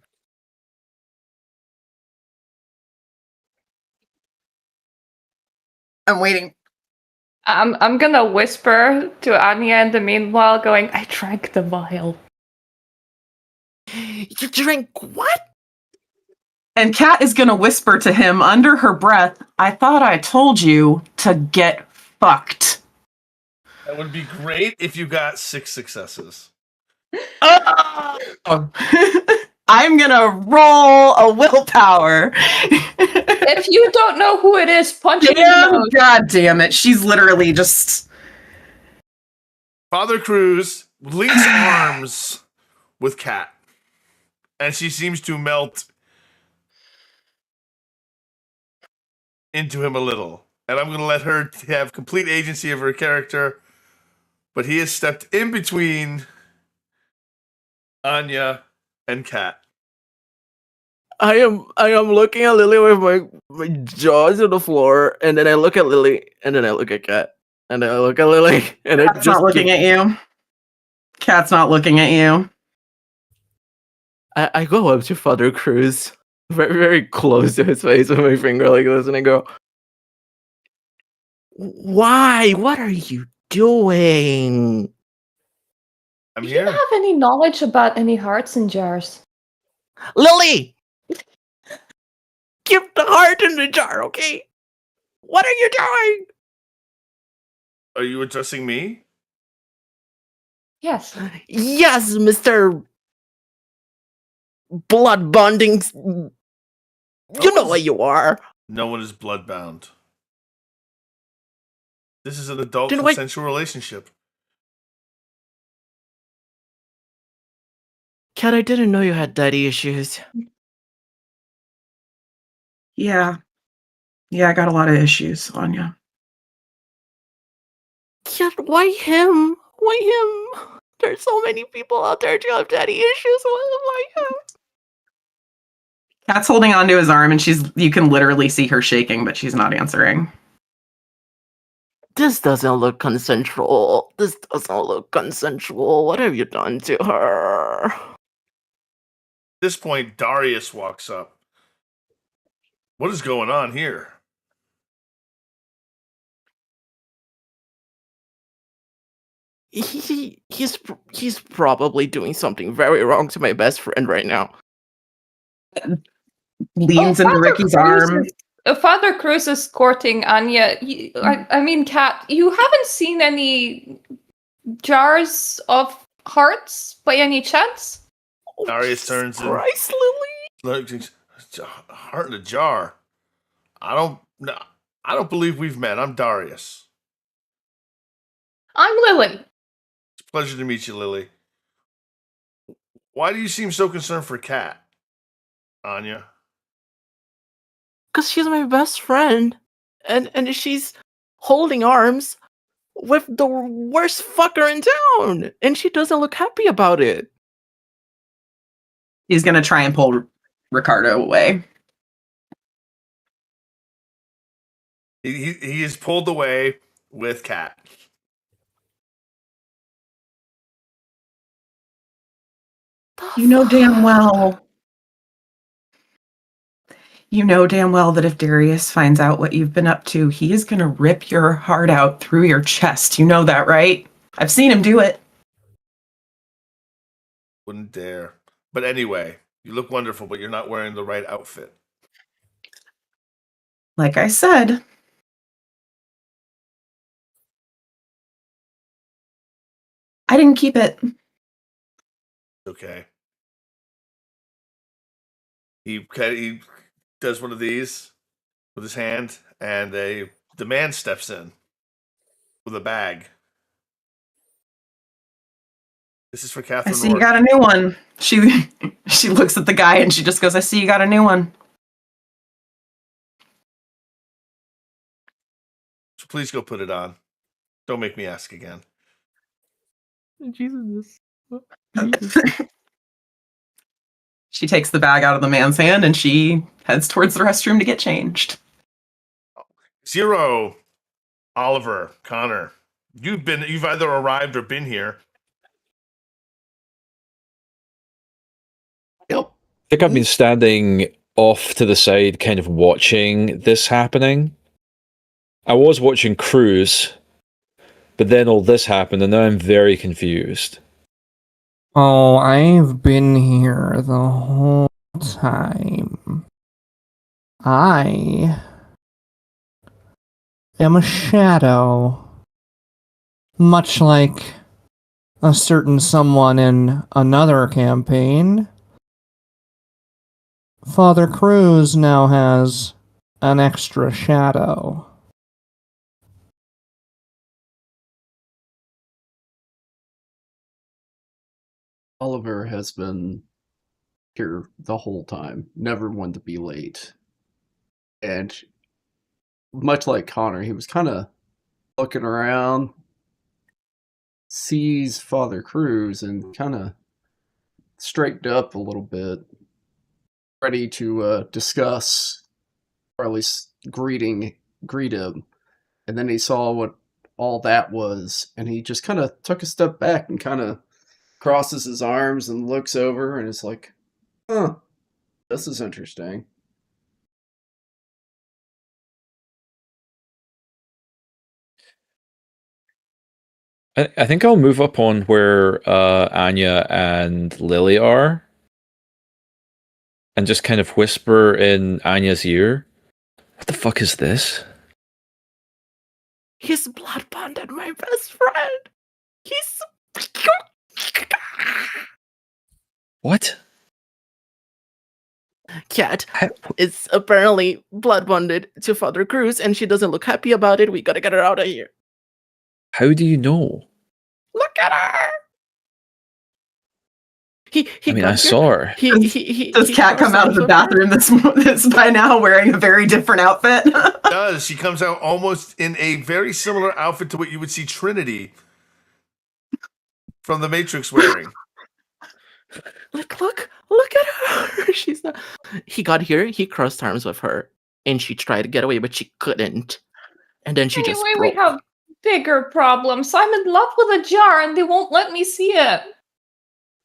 I'm waiting. I'm gonna whisper to Anya in the meanwhile, going, I drank the vial. you drink what? And Kat is gonna whisper to him under her breath, I thought I told you to get fucked. That would be great if you got 6 successes. Oh. I'm gonna roll a willpower. If you don't know who it is, punch it in the Damn, nose. god damn it. She's literally just. Father Cruz links arms with Kat, and she seems to melt into him a little. And I'm going to let her have complete agency of her character, but he has stepped in between Anya and Kat. I am looking at Lily with my jaws on the floor, and then I look at Lily, and then I look at Kat, and then I look at Lily, and I Cat's just not looking at you. Cat's not looking at you. I go up to Father Cruz, very very close to his face with my finger like this, and I go, "Why? What are you doing?" I'm Do you here. have any knowledge about any hearts in jars? Lily, keep the heart in the jar, okay? What are you doing? Are you addressing me? Yes. Yes, Mr. Blood bonding. You know what you are. No one is bloodbound. This is an adult Then why- consensual relationship. Kat, I didn't know you had daddy issues. Yeah. Yeah, I got a lot of issues, Anya. Kat, why him? Why him? There's so many people out there who have daddy issues. Why him? Cat's holding onto his arm and you can literally see her shaking, but she's not answering. This doesn't look consensual. This doesn't look consensual. What have you done to her? At this point, Darius walks up. What is going on here? He's probably doing something very wrong to my best friend right now. Leans into Ricky's arm. Father Cruz is courting Anya. I mean, Kat, you haven't seen any jars of hearts by any chance? Darius turns and Christ, Lily. looks, heart in a jar. I don't believe we've met. I'm Darius. I'm Lily. It's a pleasure to meet you, Lily. Why do you seem so concerned for Kat, Anya? Because she's my best friend. And she's holding arms with the worst fucker in town, and she doesn't look happy about it. He's gonna try and pull Ricardo away. He is pulled away with Cat. You know damn well. You know damn well that if Darius finds out what you've been up to, he is gonna rip your heart out through your chest. You know that, right? I've seen him do it. Wouldn't dare. But anyway, you look wonderful, but you're not wearing the right outfit. Like I said, I didn't keep it. Okay. He does one of these with his hand, and the man steps in with a bag. This is for I Catherine see you Rourke. got a new one. She looks at the guy and she just goes, I see you got a new one. So please go put it on. Don't make me ask again. Jesus. She takes the bag out of the man's hand and she heads towards the restroom to get changed. Zero, Oliver, Connor. You've either arrived or been here. Yep. I think I've been standing off to the side, kind of watching this happening. I was watching Cruz, but then all this happened, and now I'm very confused. Oh, I've been here the whole time. I am a shadow. Much like a certain someone in another campaign. Father Cruz now has an extra shadow. Oliver has been here the whole time, never one to be late. And much like Connor, he was kind of looking around, sees Father Cruz, and kind of straightened up a little bit, ready to discuss, or at least greet him. And then he saw what all that was, and he just kind of took a step back and kind of crosses his arms and looks over and is like, huh, this is interesting. I think I'll move up on where Anya and Lily are, and just kind of whisper in Anya's ear, "What the fuck is this?" He's blood bonded, my best friend. He's. What? Cat is apparently blood bonded to Father Cruz, and she doesn't look happy about it. We gotta get her out of here. How do you know? Look at her. I saw her. Does Cat come out of the bathroom this by now wearing a very different outfit? Does she comes out almost in a very similar outfit to what you would see Trinity from the Matrix wearing. Look at her. She's not. He got here. He crossed arms with her, and she tried to get away, but she couldn't. And then she just broke. We have bigger problems. I'm in love with a jar, and they won't let me see it.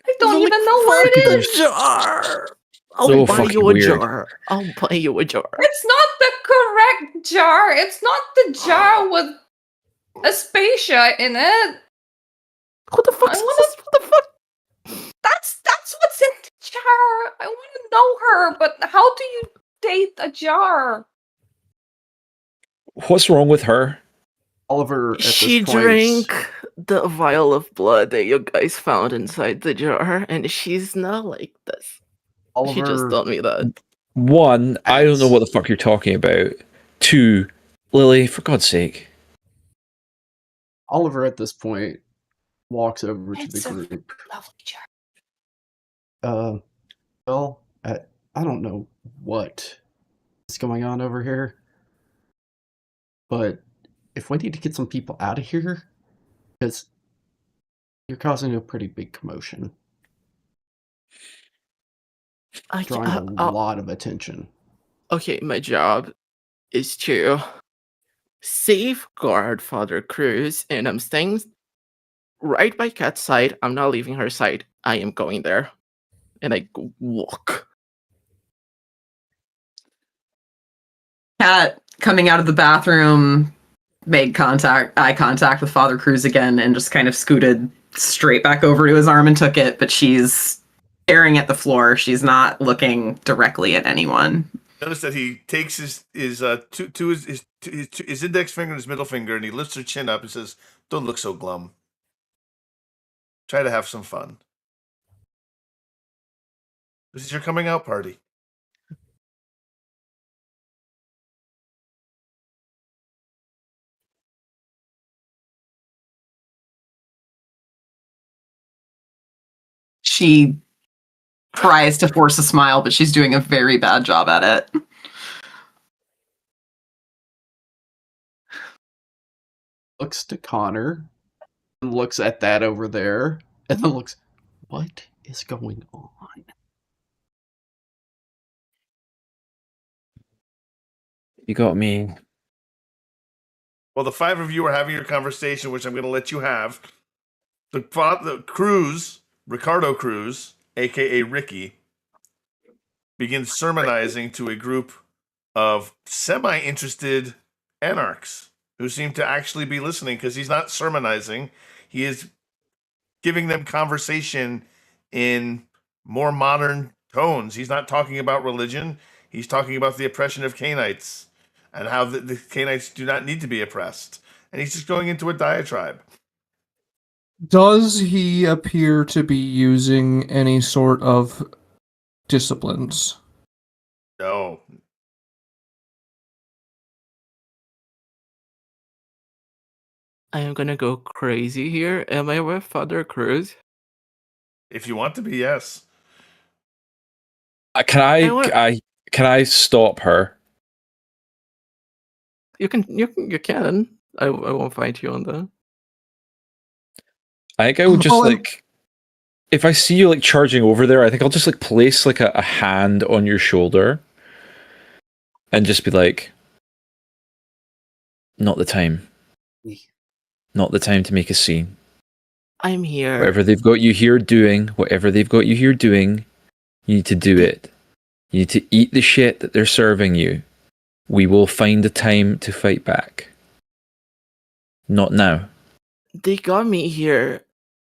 I don't even know where it is. The jar. I'll So buy fucking you a weird. jar. I'll buy you a jar. It's not the correct jar. It's not the jar with Aspasia in it. What the fuck? What the fuck? That's what's in the jar. I want to know her, but how do you date a jar? What's wrong with her? Oliver, at She this point, drank the vial of blood that you guys found inside the jar, and she's not like this. Oliver, She just told me that. One, I don't know what the fuck you're talking about. Two, Lily, for God's sake. Oliver at this point walks over to It's the a group. lovely jar. Well, I don't know what is going on over here, but if we need to get some people out of here, because you're causing a pretty big commotion, drawing a lot of attention. Okay, my job is to safeguard Father Cruz, and I'm staying right by Kat's side. I'm not leaving her side. I am going there. And I walk. Kat, coming out of the bathroom, made eye contact with Father Cruz again, and just kind of scooted straight back over to his arm and took it, but she's staring at the floor. She's not looking directly at anyone. Notice that he takes his index finger and his middle finger, and he lifts her chin up and says, "Don't look so glum. Try to have some fun. This is your coming out party." She tries to force a smile, but she's doing a very bad job at it. Looks to Connor, and looks at that over there, and then looks, what is going on? You got me. Well, the five of you are having your conversation, which I'm going to let you have. The Cruz, Ricardo Cruz, a.k.a. Ricky, begins sermonizing to a group of semi-interested anarchs who seem to actually be listening, because he's not sermonizing. He is giving them conversation in more modern tones. He's not talking about religion. He's talking about the oppression of Cainites and how the Cainites do not need to be oppressed. And he's just going into a diatribe. Does he appear to be using any sort of disciplines? No. I am gonna go crazy here. Am I with Father Cruz? If you want to be, yes. Can I stop her? You can. I won't fight you on that. I think I would just if I see you like charging over there, I think I'll just like place like a hand on your shoulder and just be like, not the time. Not the time to make a scene. I'm here. Whatever they've got you here doing, you need to do it. You need to eat the shit that they're serving you. We will find the time to fight back. Not now. They got me here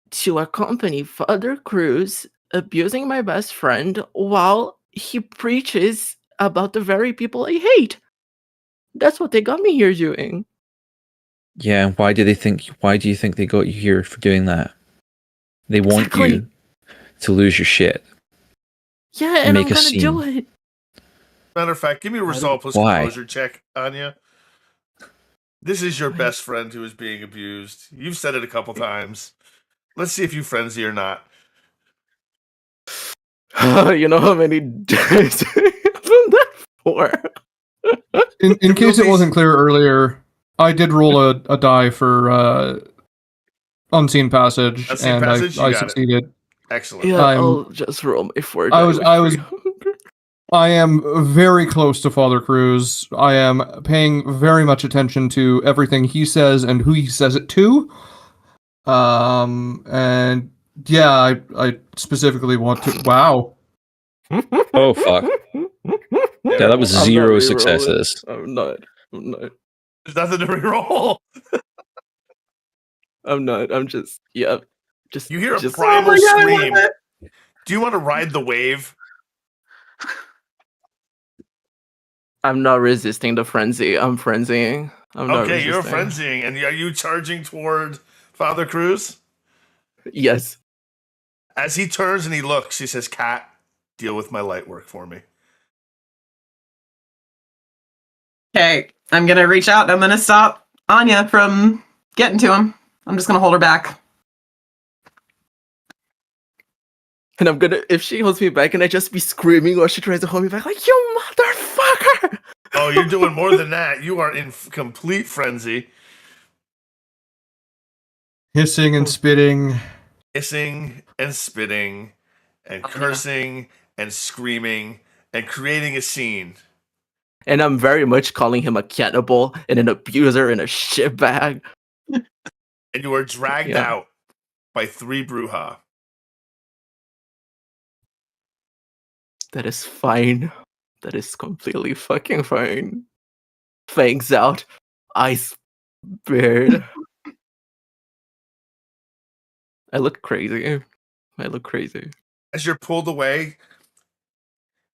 to accompany Father Cruz abusing my best friend while he preaches about the very people I hate. That's what they got me here doing. Yeah, why do you think they got you here for doing that? They want you to lose your shit. Yeah, and I'm gonna do it. Matter of fact, give me a resolve plus composure check, Anya. This is your best friend who is being abused. You've said it a couple times. Let's see if you frenzy or not. You know how many days I've done that for? In case it wasn't clear earlier, I did roll a die for unseen passage, and I succeeded. Excellent. Yeah, I'll just roll my 4 I am very close to Father Cruz. I am paying very much attention to everything he says and who he says it to. And yeah, I specifically want to. Wow. Oh fuck. Yeah, that was 0 successes. I'm not. There's nothing to reroll. I'm not. I'm just. Yeah. Just. You hear a primal scream. Do you want to ride the wave? I'm not resisting the frenzy. I'm frenzying. I'm not resisting. You're frenzying. And are you charging toward Father Cruz? Yes. As he turns and he looks, he says, "Cat, deal with my light work for me." Okay, I'm gonna reach out and I'm gonna stop Anya from getting to him. I'm just gonna hold her back. And I'm gonna, if she holds me back, and I just be screaming while she tries to hold me back, like, "You motherfucker!" Oh, you're doing more than that. You are in complete frenzy. Hissing and spitting. hissing and spitting and cursing and screaming and creating a scene. And I'm very much calling him a cannibal and an abuser and a shitbag. And you are dragged Yeah. out by 3 Bruja. That is fine. That is completely fucking fine. Fangs out. Eyes bared. I look crazy. As you're pulled away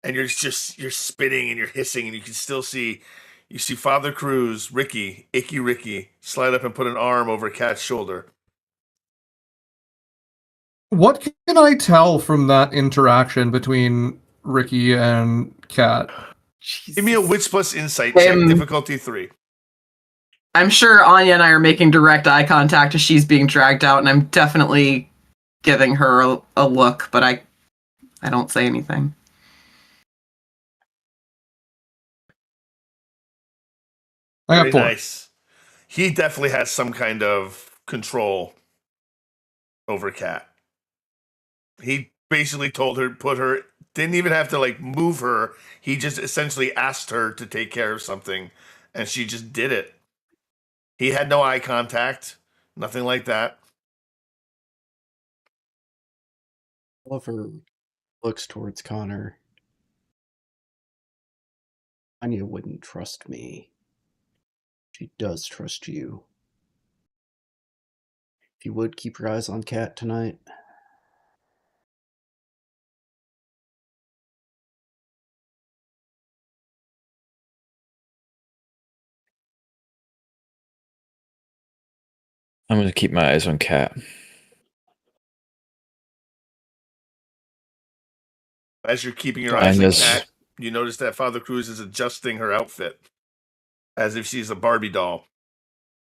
and you're spitting and you're hissing and you can still see Father Cruz, Icky Ricky, slide up and put an arm over Cat's shoulder. What can I tell from that interaction between Ricky and Cat? Give me a wits plus insight check, difficulty 3. I'm sure Anya and I are making direct eye contact as she's being dragged out, and I'm definitely giving her a look, but I don't say anything. I got Very 4. nice. He definitely has some kind of control over Cat. He basically told her, didn't even have to like move her. He just essentially asked her to take care of something, and she just did it. He had no eye contact, nothing like that. Oliver looks towards Connor. Anya wouldn't trust me. She does trust you. If you would keep your eyes on Cat tonight. I'm going to keep my eyes on Cat. As you're keeping your eyes on Anya's- Cat, you notice that Father Cruz is adjusting her outfit as if she's a Barbie doll.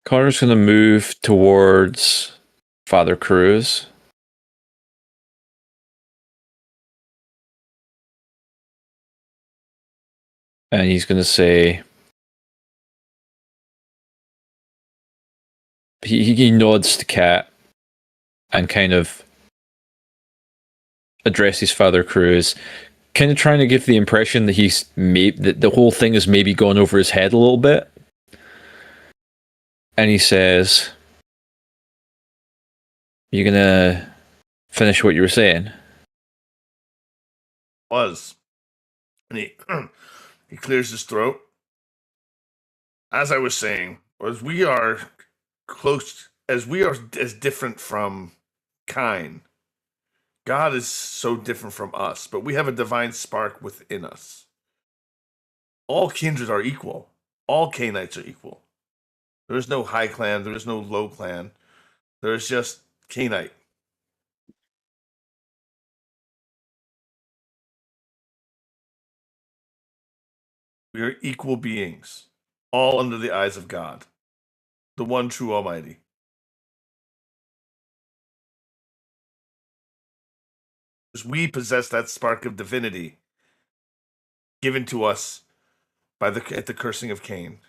Connor's going to move towards Father Cruz. And he's going to say... He nods to Cat and kind of addresses Father Cruz, kind of trying to give the impression that that the whole thing has maybe gone over his head a little bit. And he says, "You gonna finish what you were saying?" Was. And he clears his throat. As I was saying, as we are as different from Caine, God is so different from us, but we have a divine spark within us. All kindred are equal. All Cainites are equal. There is no high clan, there is no low clan. There is just Cainite. We are equal beings, all under the eyes of God, the one true Almighty. We possess that spark of divinity given to us at the cursing of Caine.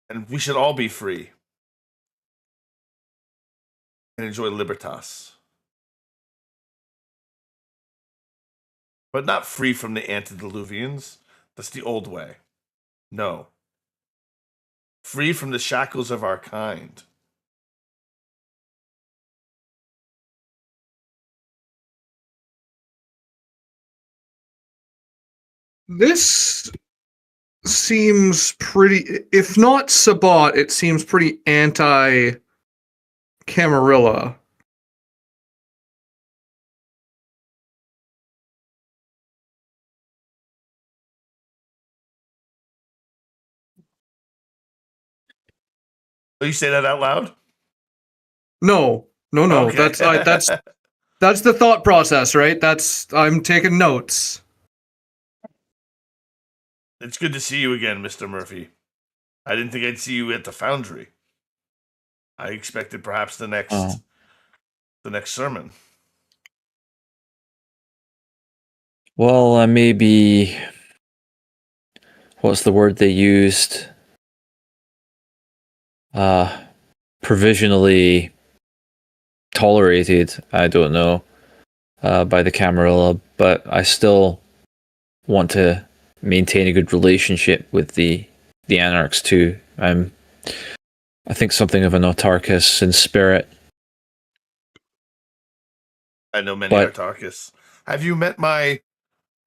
And we should all be free and enjoy libertas. But not free from the antediluvians. That's the old way. No. Free from the shackles of our kind. This seems pretty, if not Sabat, it seems pretty anti-Camarilla. Will you say that out loud? No. Okay. That's the thought process, right? I'm taking notes. It's good to see you again, Mr. Murphy. I didn't think I'd see you at the foundry. I expected perhaps the next sermon. Well, maybe... What's the word they used? provisionally tolerated, I don't know, by the Camarilla, but I still want to maintain a good relationship with the Anarchs too. I think something of an autarchus in spirit. I know many But- Autarchus. Have you met my,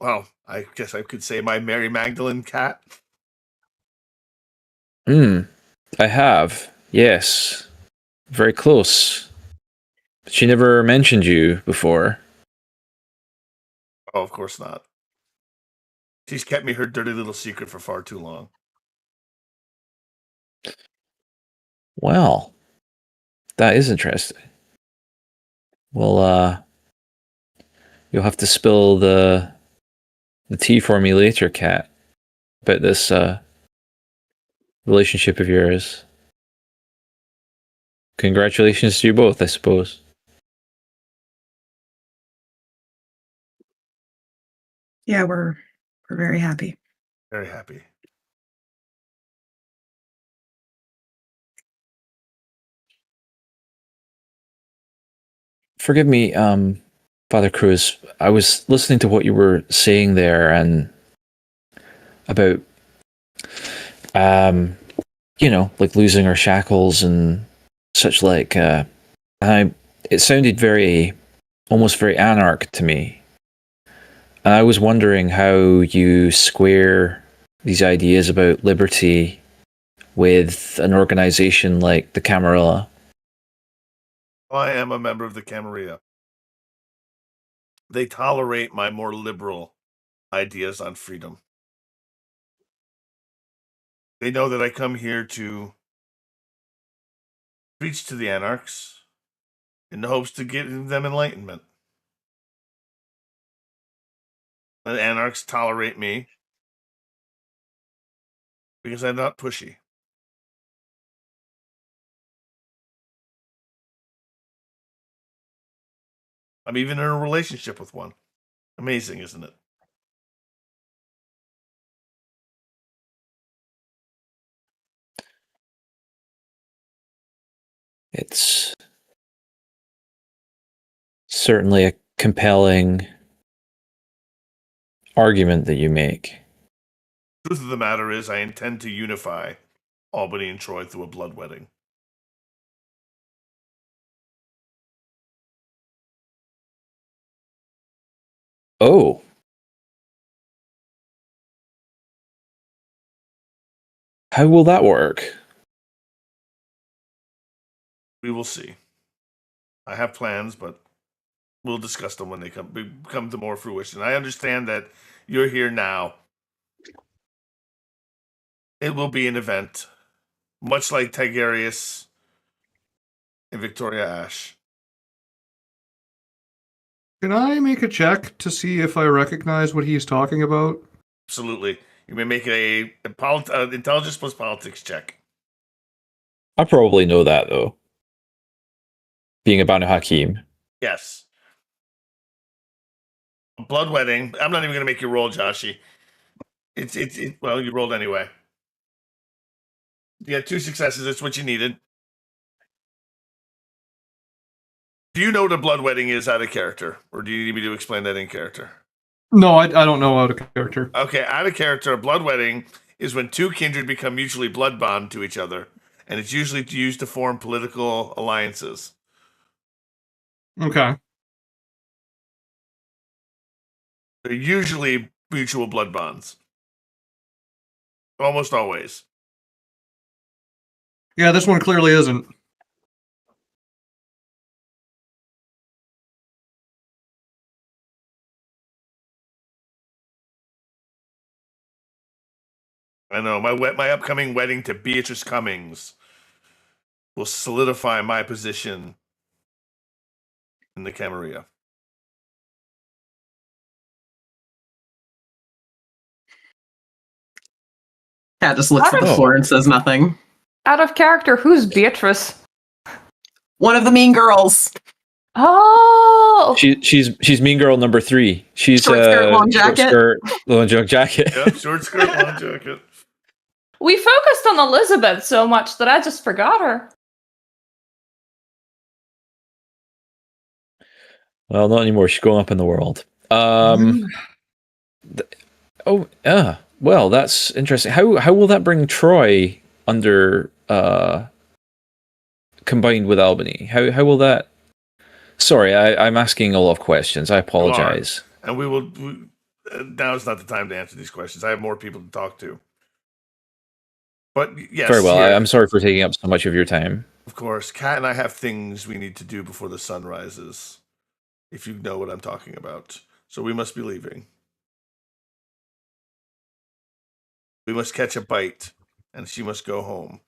well, I guess I could say my Mary Magdalene cat? I have. Yes. Very close. But she never mentioned you before. Oh, of course not. She's kept me her dirty little secret for far too long. Well, that is interesting. Well, you'll have to spill the tea for me later, Kat, about this relationship of yours. Congratulations to you both, I suppose. Yeah, we're very happy. Very happy. Forgive me, Father Cruz. I was listening to what you were saying there, and about, like losing our shackles and such like. It sounded almost very Anarch to me. And I was wondering how you square these ideas about liberty with an organization like the Camarilla. I am a member of the Camarilla. They tolerate my more liberal ideas on freedom. They know that I come here to preach to the Anarchs in the hopes to give them enlightenment. The Anarchs tolerate me because I'm not pushy. I'm even in a relationship with one. Amazing, isn't it? It's certainly a compelling argument that you make. Truth of the matter is, I intend to unify Albany and Troy through a blood wedding. Oh. How will that work? We will see. I have plans, but we'll discuss them when they come to more fruition. I understand that you're here now. It will be an event, much like Tigerius and Victoria Ash. Can I make a check to see if I recognize what he's talking about? Absolutely. You may make a intelligence plus politics check. I probably know that, though. Being a Banu Hakim. Yes. Blood wedding. I'm not even going to make you roll, Joshy. Well, you rolled anyway. You got 2 successes. That's what you needed. Do you know what a blood wedding is out of character? Or do you need me to explain that in character? No, I don't know out of character. Okay, out of character, a blood wedding is when 2 kindred become mutually blood bond to each other, and it's usually used to form political alliances. Okay. They're usually mutual blood bonds. Almost always. Yeah, this one clearly isn't. I know. My upcoming wedding to Beatrice Cummings will solidify my position in the Camarilla. Cat just looks at the floor and says nothing. Out of character, who's Beatrice? One of the mean girls. Oh! She's Mean Girl number 3. She's Short skirt, long short jacket. skirt, long jacket. Yep, short skirt, long jacket. We focused on Elizabeth so much that I just forgot her. Well, not anymore. She's going up in the world. Well, that's interesting. How will that bring Troy under combined with Albany? How will that? Sorry, I'm asking a lot of questions. I apologize. And we will. Now is not the time to answer these questions. I have more people to talk to. But yes, Very well. here, I'm sorry for taking up so much of your time. Of course, Kat and I have things we need to do before the sun rises. If you know what I'm talking about, so we must be leaving. We must catch a bite, and she must go home.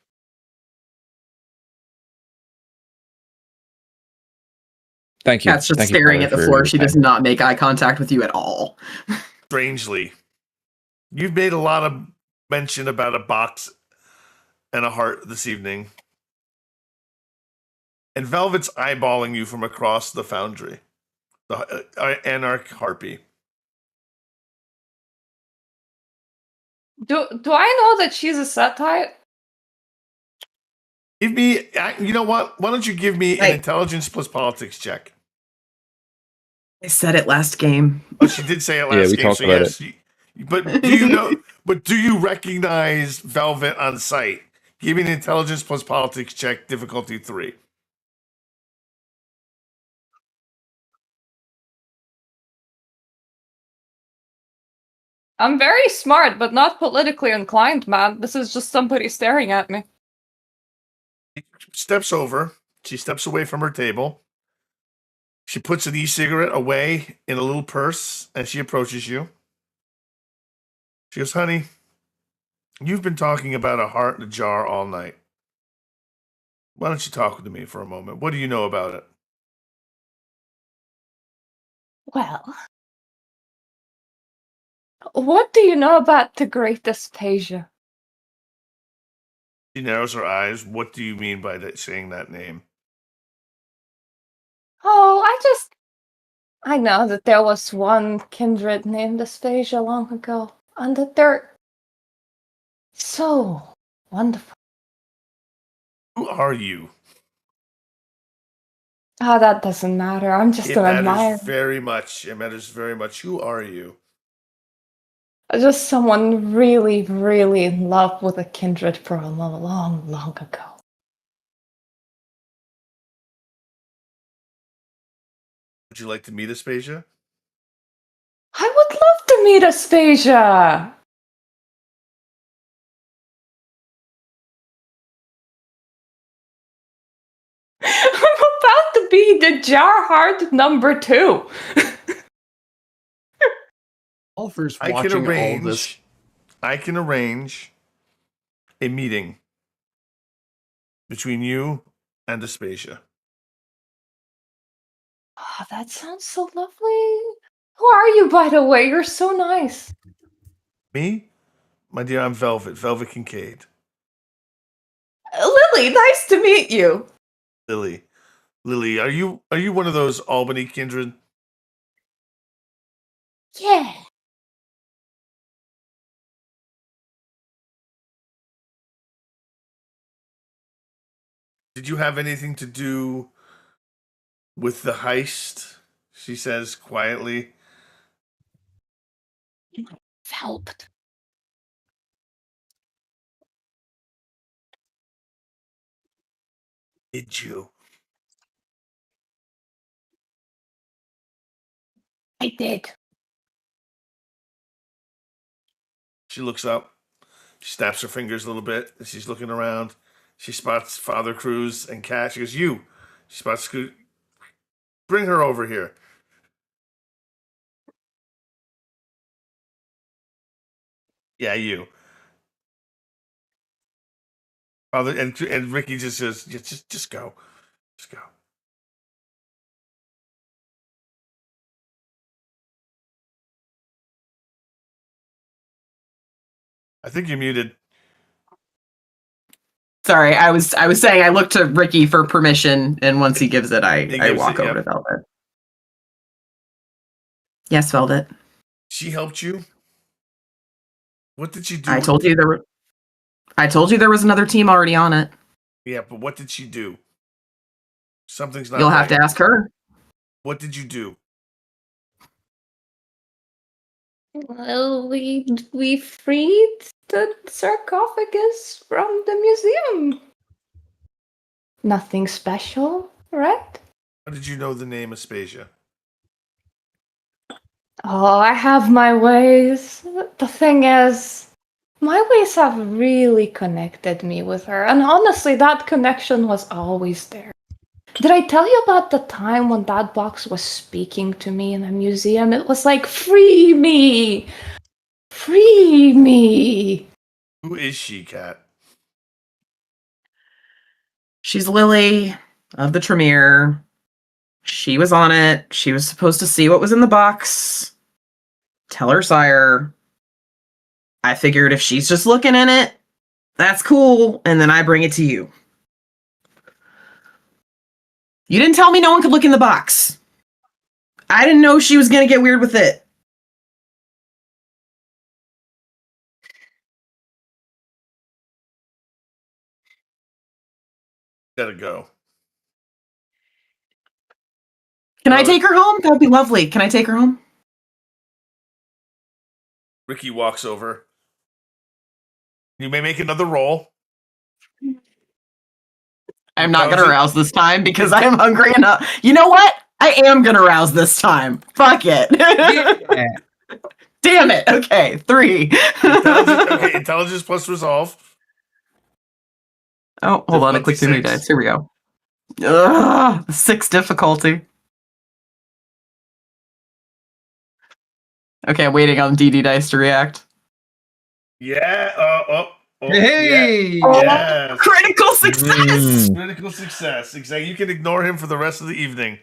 Thank you. Kat's just Thank you, staring Tyler, at the for floor. your She time. does not make eye contact with you at all. Strangely, you've made a lot of mention about a box and a heart this evening. And Velvet's eyeballing you from across the foundry. The Anarch Harpy. Do I know that she's a set type? Give me, you know what? Why don't you give me an Hey. intelligence plus politics check? I said it last game. Oh, she did say it Yeah, last we game. talked So about yes, but do you know? But do you recognize Velvet on sight? Give me an intelligence plus politics check, difficulty 3. I'm very smart, but not politically inclined, man. This is just somebody staring at me. Steps over. She steps away from her table. She puts an e-cigarette away in a little purse, and she approaches you. She goes, "Honey, you've been talking about a heart in a jar all night. Why don't you talk to me for a moment? What do you know about it?" Well, what do you know about the Great Aspasia? She narrows her eyes. What do you mean by that, saying that name? Oh, I know that there was one kindred named Aspasia long ago, and that they're so wonderful. Who are you? Oh, that doesn't matter. I'm just It an matters admirer. very much. It matters very much. Who are you? Just someone really, really in love with a kindred for a long, long ago. Would you like to meet Aspasia? I would love to meet Aspasia! I'm about to be the jar heart number 2. Oliver's I watching all this. I can arrange a meeting between you and Aspasia. Oh, that sounds so lovely. Who are you, by the way? You're so nice. Me? My dear, I'm Velvet. Velvet Kincaid. Lily, nice to meet you. Lily. Lily, are you one of those Albany kindred? Yeah. Did you have anything to do with the heist? She says quietly. Helped. Did you? I did. She looks up. She snaps her fingers a little bit. And she's looking around. She spots Father Cruz and Kat. She goes, "You." She spots Cruz. "Bring her over here." Yeah, you. Father and Ricky just says, "Yeah, just go, just go." I think you're muted. Sorry, I was saying I look to Ricky for permission, and once he gives it, I gives walk it, over yep. to Velvet. Yes, Velvet. She helped you. What did she do? I told you there was another team already on it. Yeah, but what did she do? Something's not. You'll have right. to ask her. What did you do? Well, we freed the sarcophagus from the museum. Nothing special, right? How did you know the name Aspasia? Oh, I have my ways. The thing is, my ways have really connected me with her, and honestly, that connection was always there. Did I tell you about the time when that box was speaking to me in the museum? It was like, free me! Free me! Who is she, Cat? She's Lily of the Tremere. She was on it. She was supposed to see what was in the box. Tell her sire. I figured if she's just looking in it, that's cool, and then I bring it to you. You didn't tell me no one could look in the box. I didn't know she was going to get weird with it. Gotta go. Can I take her home? That would be lovely. Can I take her home? Ricky walks over. You may make another roll. I'm not going to rouse this time because I am hungry enough. You know what? I am going to rouse this time. Fuck it. Yeah. Damn it. Okay, 3. Intelligence plus resolve. Oh, hold on. I clicked too many dice. Here we go. Ugh, 6 difficulty. Okay, I'm waiting on DD dice to react. Yeah. Hey! Yes. Critical success! Critical success. Exactly. You can ignore him for the rest of the evening.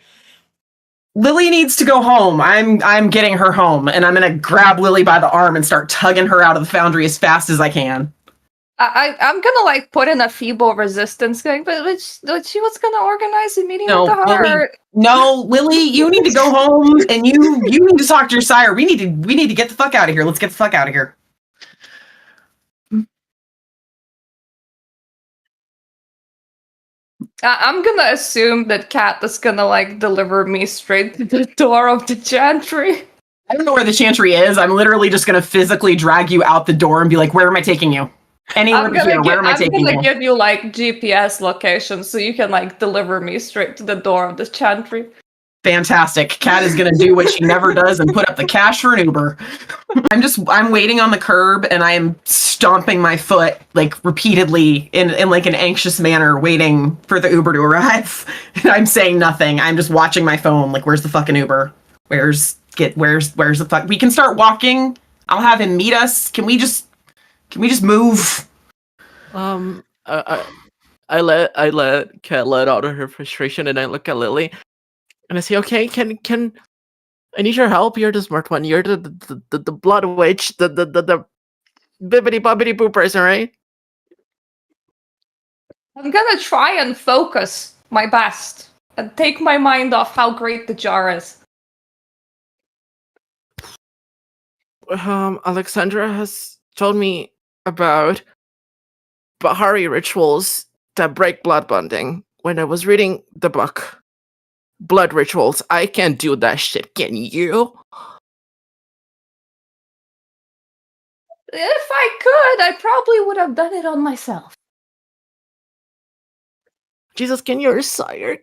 Lily needs to go home. I'm getting her home, and I'm gonna grab Lily by the arm and start tugging her out of the foundry as fast as I can. I'm gonna like put in a feeble resistance going, but she was gonna organize a meeting with her. Lily, you need to go home and you need to talk to your sire. We need to get the fuck out of here. Let's get the fuck out of here. I'm gonna assume that Kat is gonna like deliver me straight to the door of the chantry. I don't know where the chantry is. I'm literally just gonna physically drag you out the door and be like, "Where am I taking you? Anywhere but here. Where am I taking you?" I'm gonna give you like GPS location so you can like deliver me straight to the door of the chantry. Fantastic. Kat is gonna do what she never does and put up the cash for an Uber. I'm waiting on the curb and I am stomping my foot like repeatedly in like an anxious manner, waiting for the Uber to arrive. And I'm saying nothing. I'm just watching my phone. Like, where's the fucking Uber? Where's the fuck? We can start walking. I'll have him meet us. Can we just move? I let Kat let out of her frustration, and I look at Lily, and I say, "Okay, can I need your help? You're the smart one. You're the blood witch, the bibbity bobbity boo person, right?" I'm gonna try and focus my best and take my mind off how great the jar is. Alexandra has told me about Bahari rituals that break blood bonding. When I was reading the book, Blood Rituals, I can't do that shit, can you? If I could, I probably would have done it on myself. Jesus, can your sire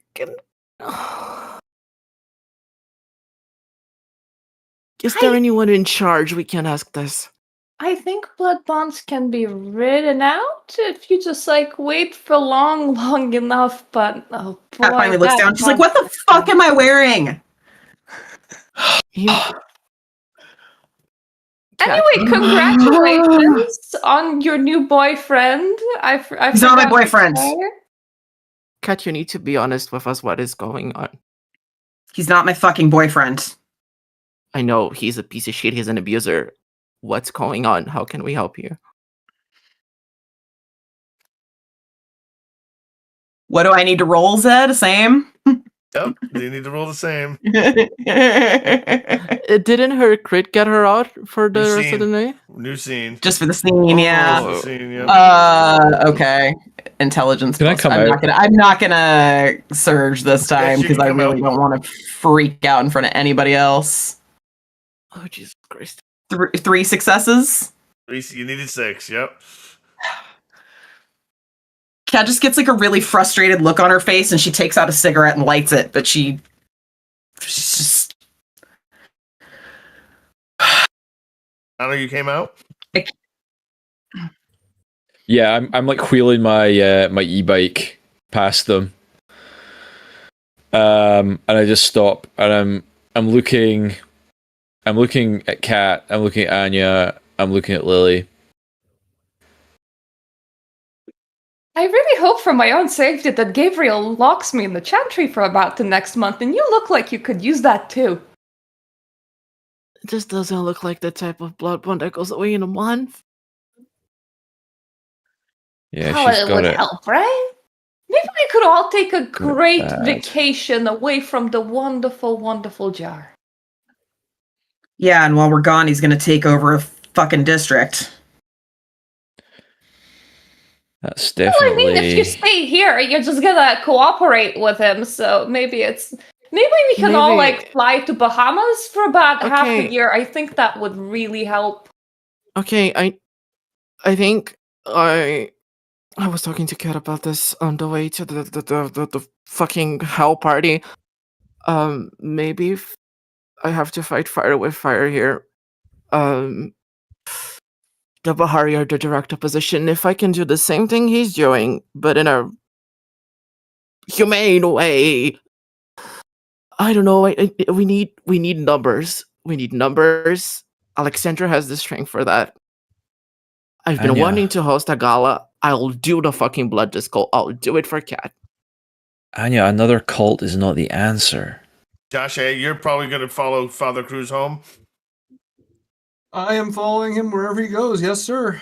Is there anyone in charge we can ask this? I think blood bonds can be written out if you just like wait for long enough, but oh boy. Kat finally looks down. She's like, "What the fuck am I wearing?" Anyway, congratulations on your new boyfriend. He's not my boyfriend. Kat, you need to be honest with us. What is going on? He's not my fucking boyfriend. I know he's a piece of shit. He's an abuser. What's going on? How can we help you? What do I need to roll, Zed? Same? Yep, you need to roll the same. Didn't her crit get her out for the rest of the night? New scene. Just for the scene, yeah. Scene, yeah. Okay. intelligence. Can I come out? I'm not gonna surge this time you because can I come really out. don't want to freak out in front of anybody else. Oh Jesus Christ! 3 successes. You needed 6. Yep. Kat just gets like a really frustrated look on her face, and she takes out a cigarette and lights it. But she's just. Honor, you came out. Yeah, I'm like wheeling my my e-bike past them, and I just stop, and I'm looking at Kat, I'm looking at Anya, I'm looking at Lily. I really hope for my own safety that Gabriel locks me in the chantry for about the next month, and you look like you could use that too. This doesn't look like the type of blood bond that goes away in a month. Yeah, How she's it got would it. help, right? Maybe we could all take a great bad. vacation away from the wonderful, wonderful jar. Yeah, and while we're gone, he's gonna take over a fucking district. That's Well, I mean, if you definitely. stay here, you're just gonna cooperate with him. So maybe we can all Maybe- like fly to Bahamas for about half Okay. a year. I think that would really help. Okay, I think I was talking to Kat about this on the way to the fucking hell party. Maybe if I have to fight fire with fire here. The Bahari are the direct opposition. If I can do the same thing he's doing, but in a humane way, I don't know. We need numbers. We need numbers. Alexandra has the strength for that. I've been Anya. wanting to host a gala. I'll do the fucking blood disco. I'll do it for Kat. Anya, another cult is not the answer. Josh, you're probably going to follow Father Cruz home. I am following him wherever he goes. Yes, sir.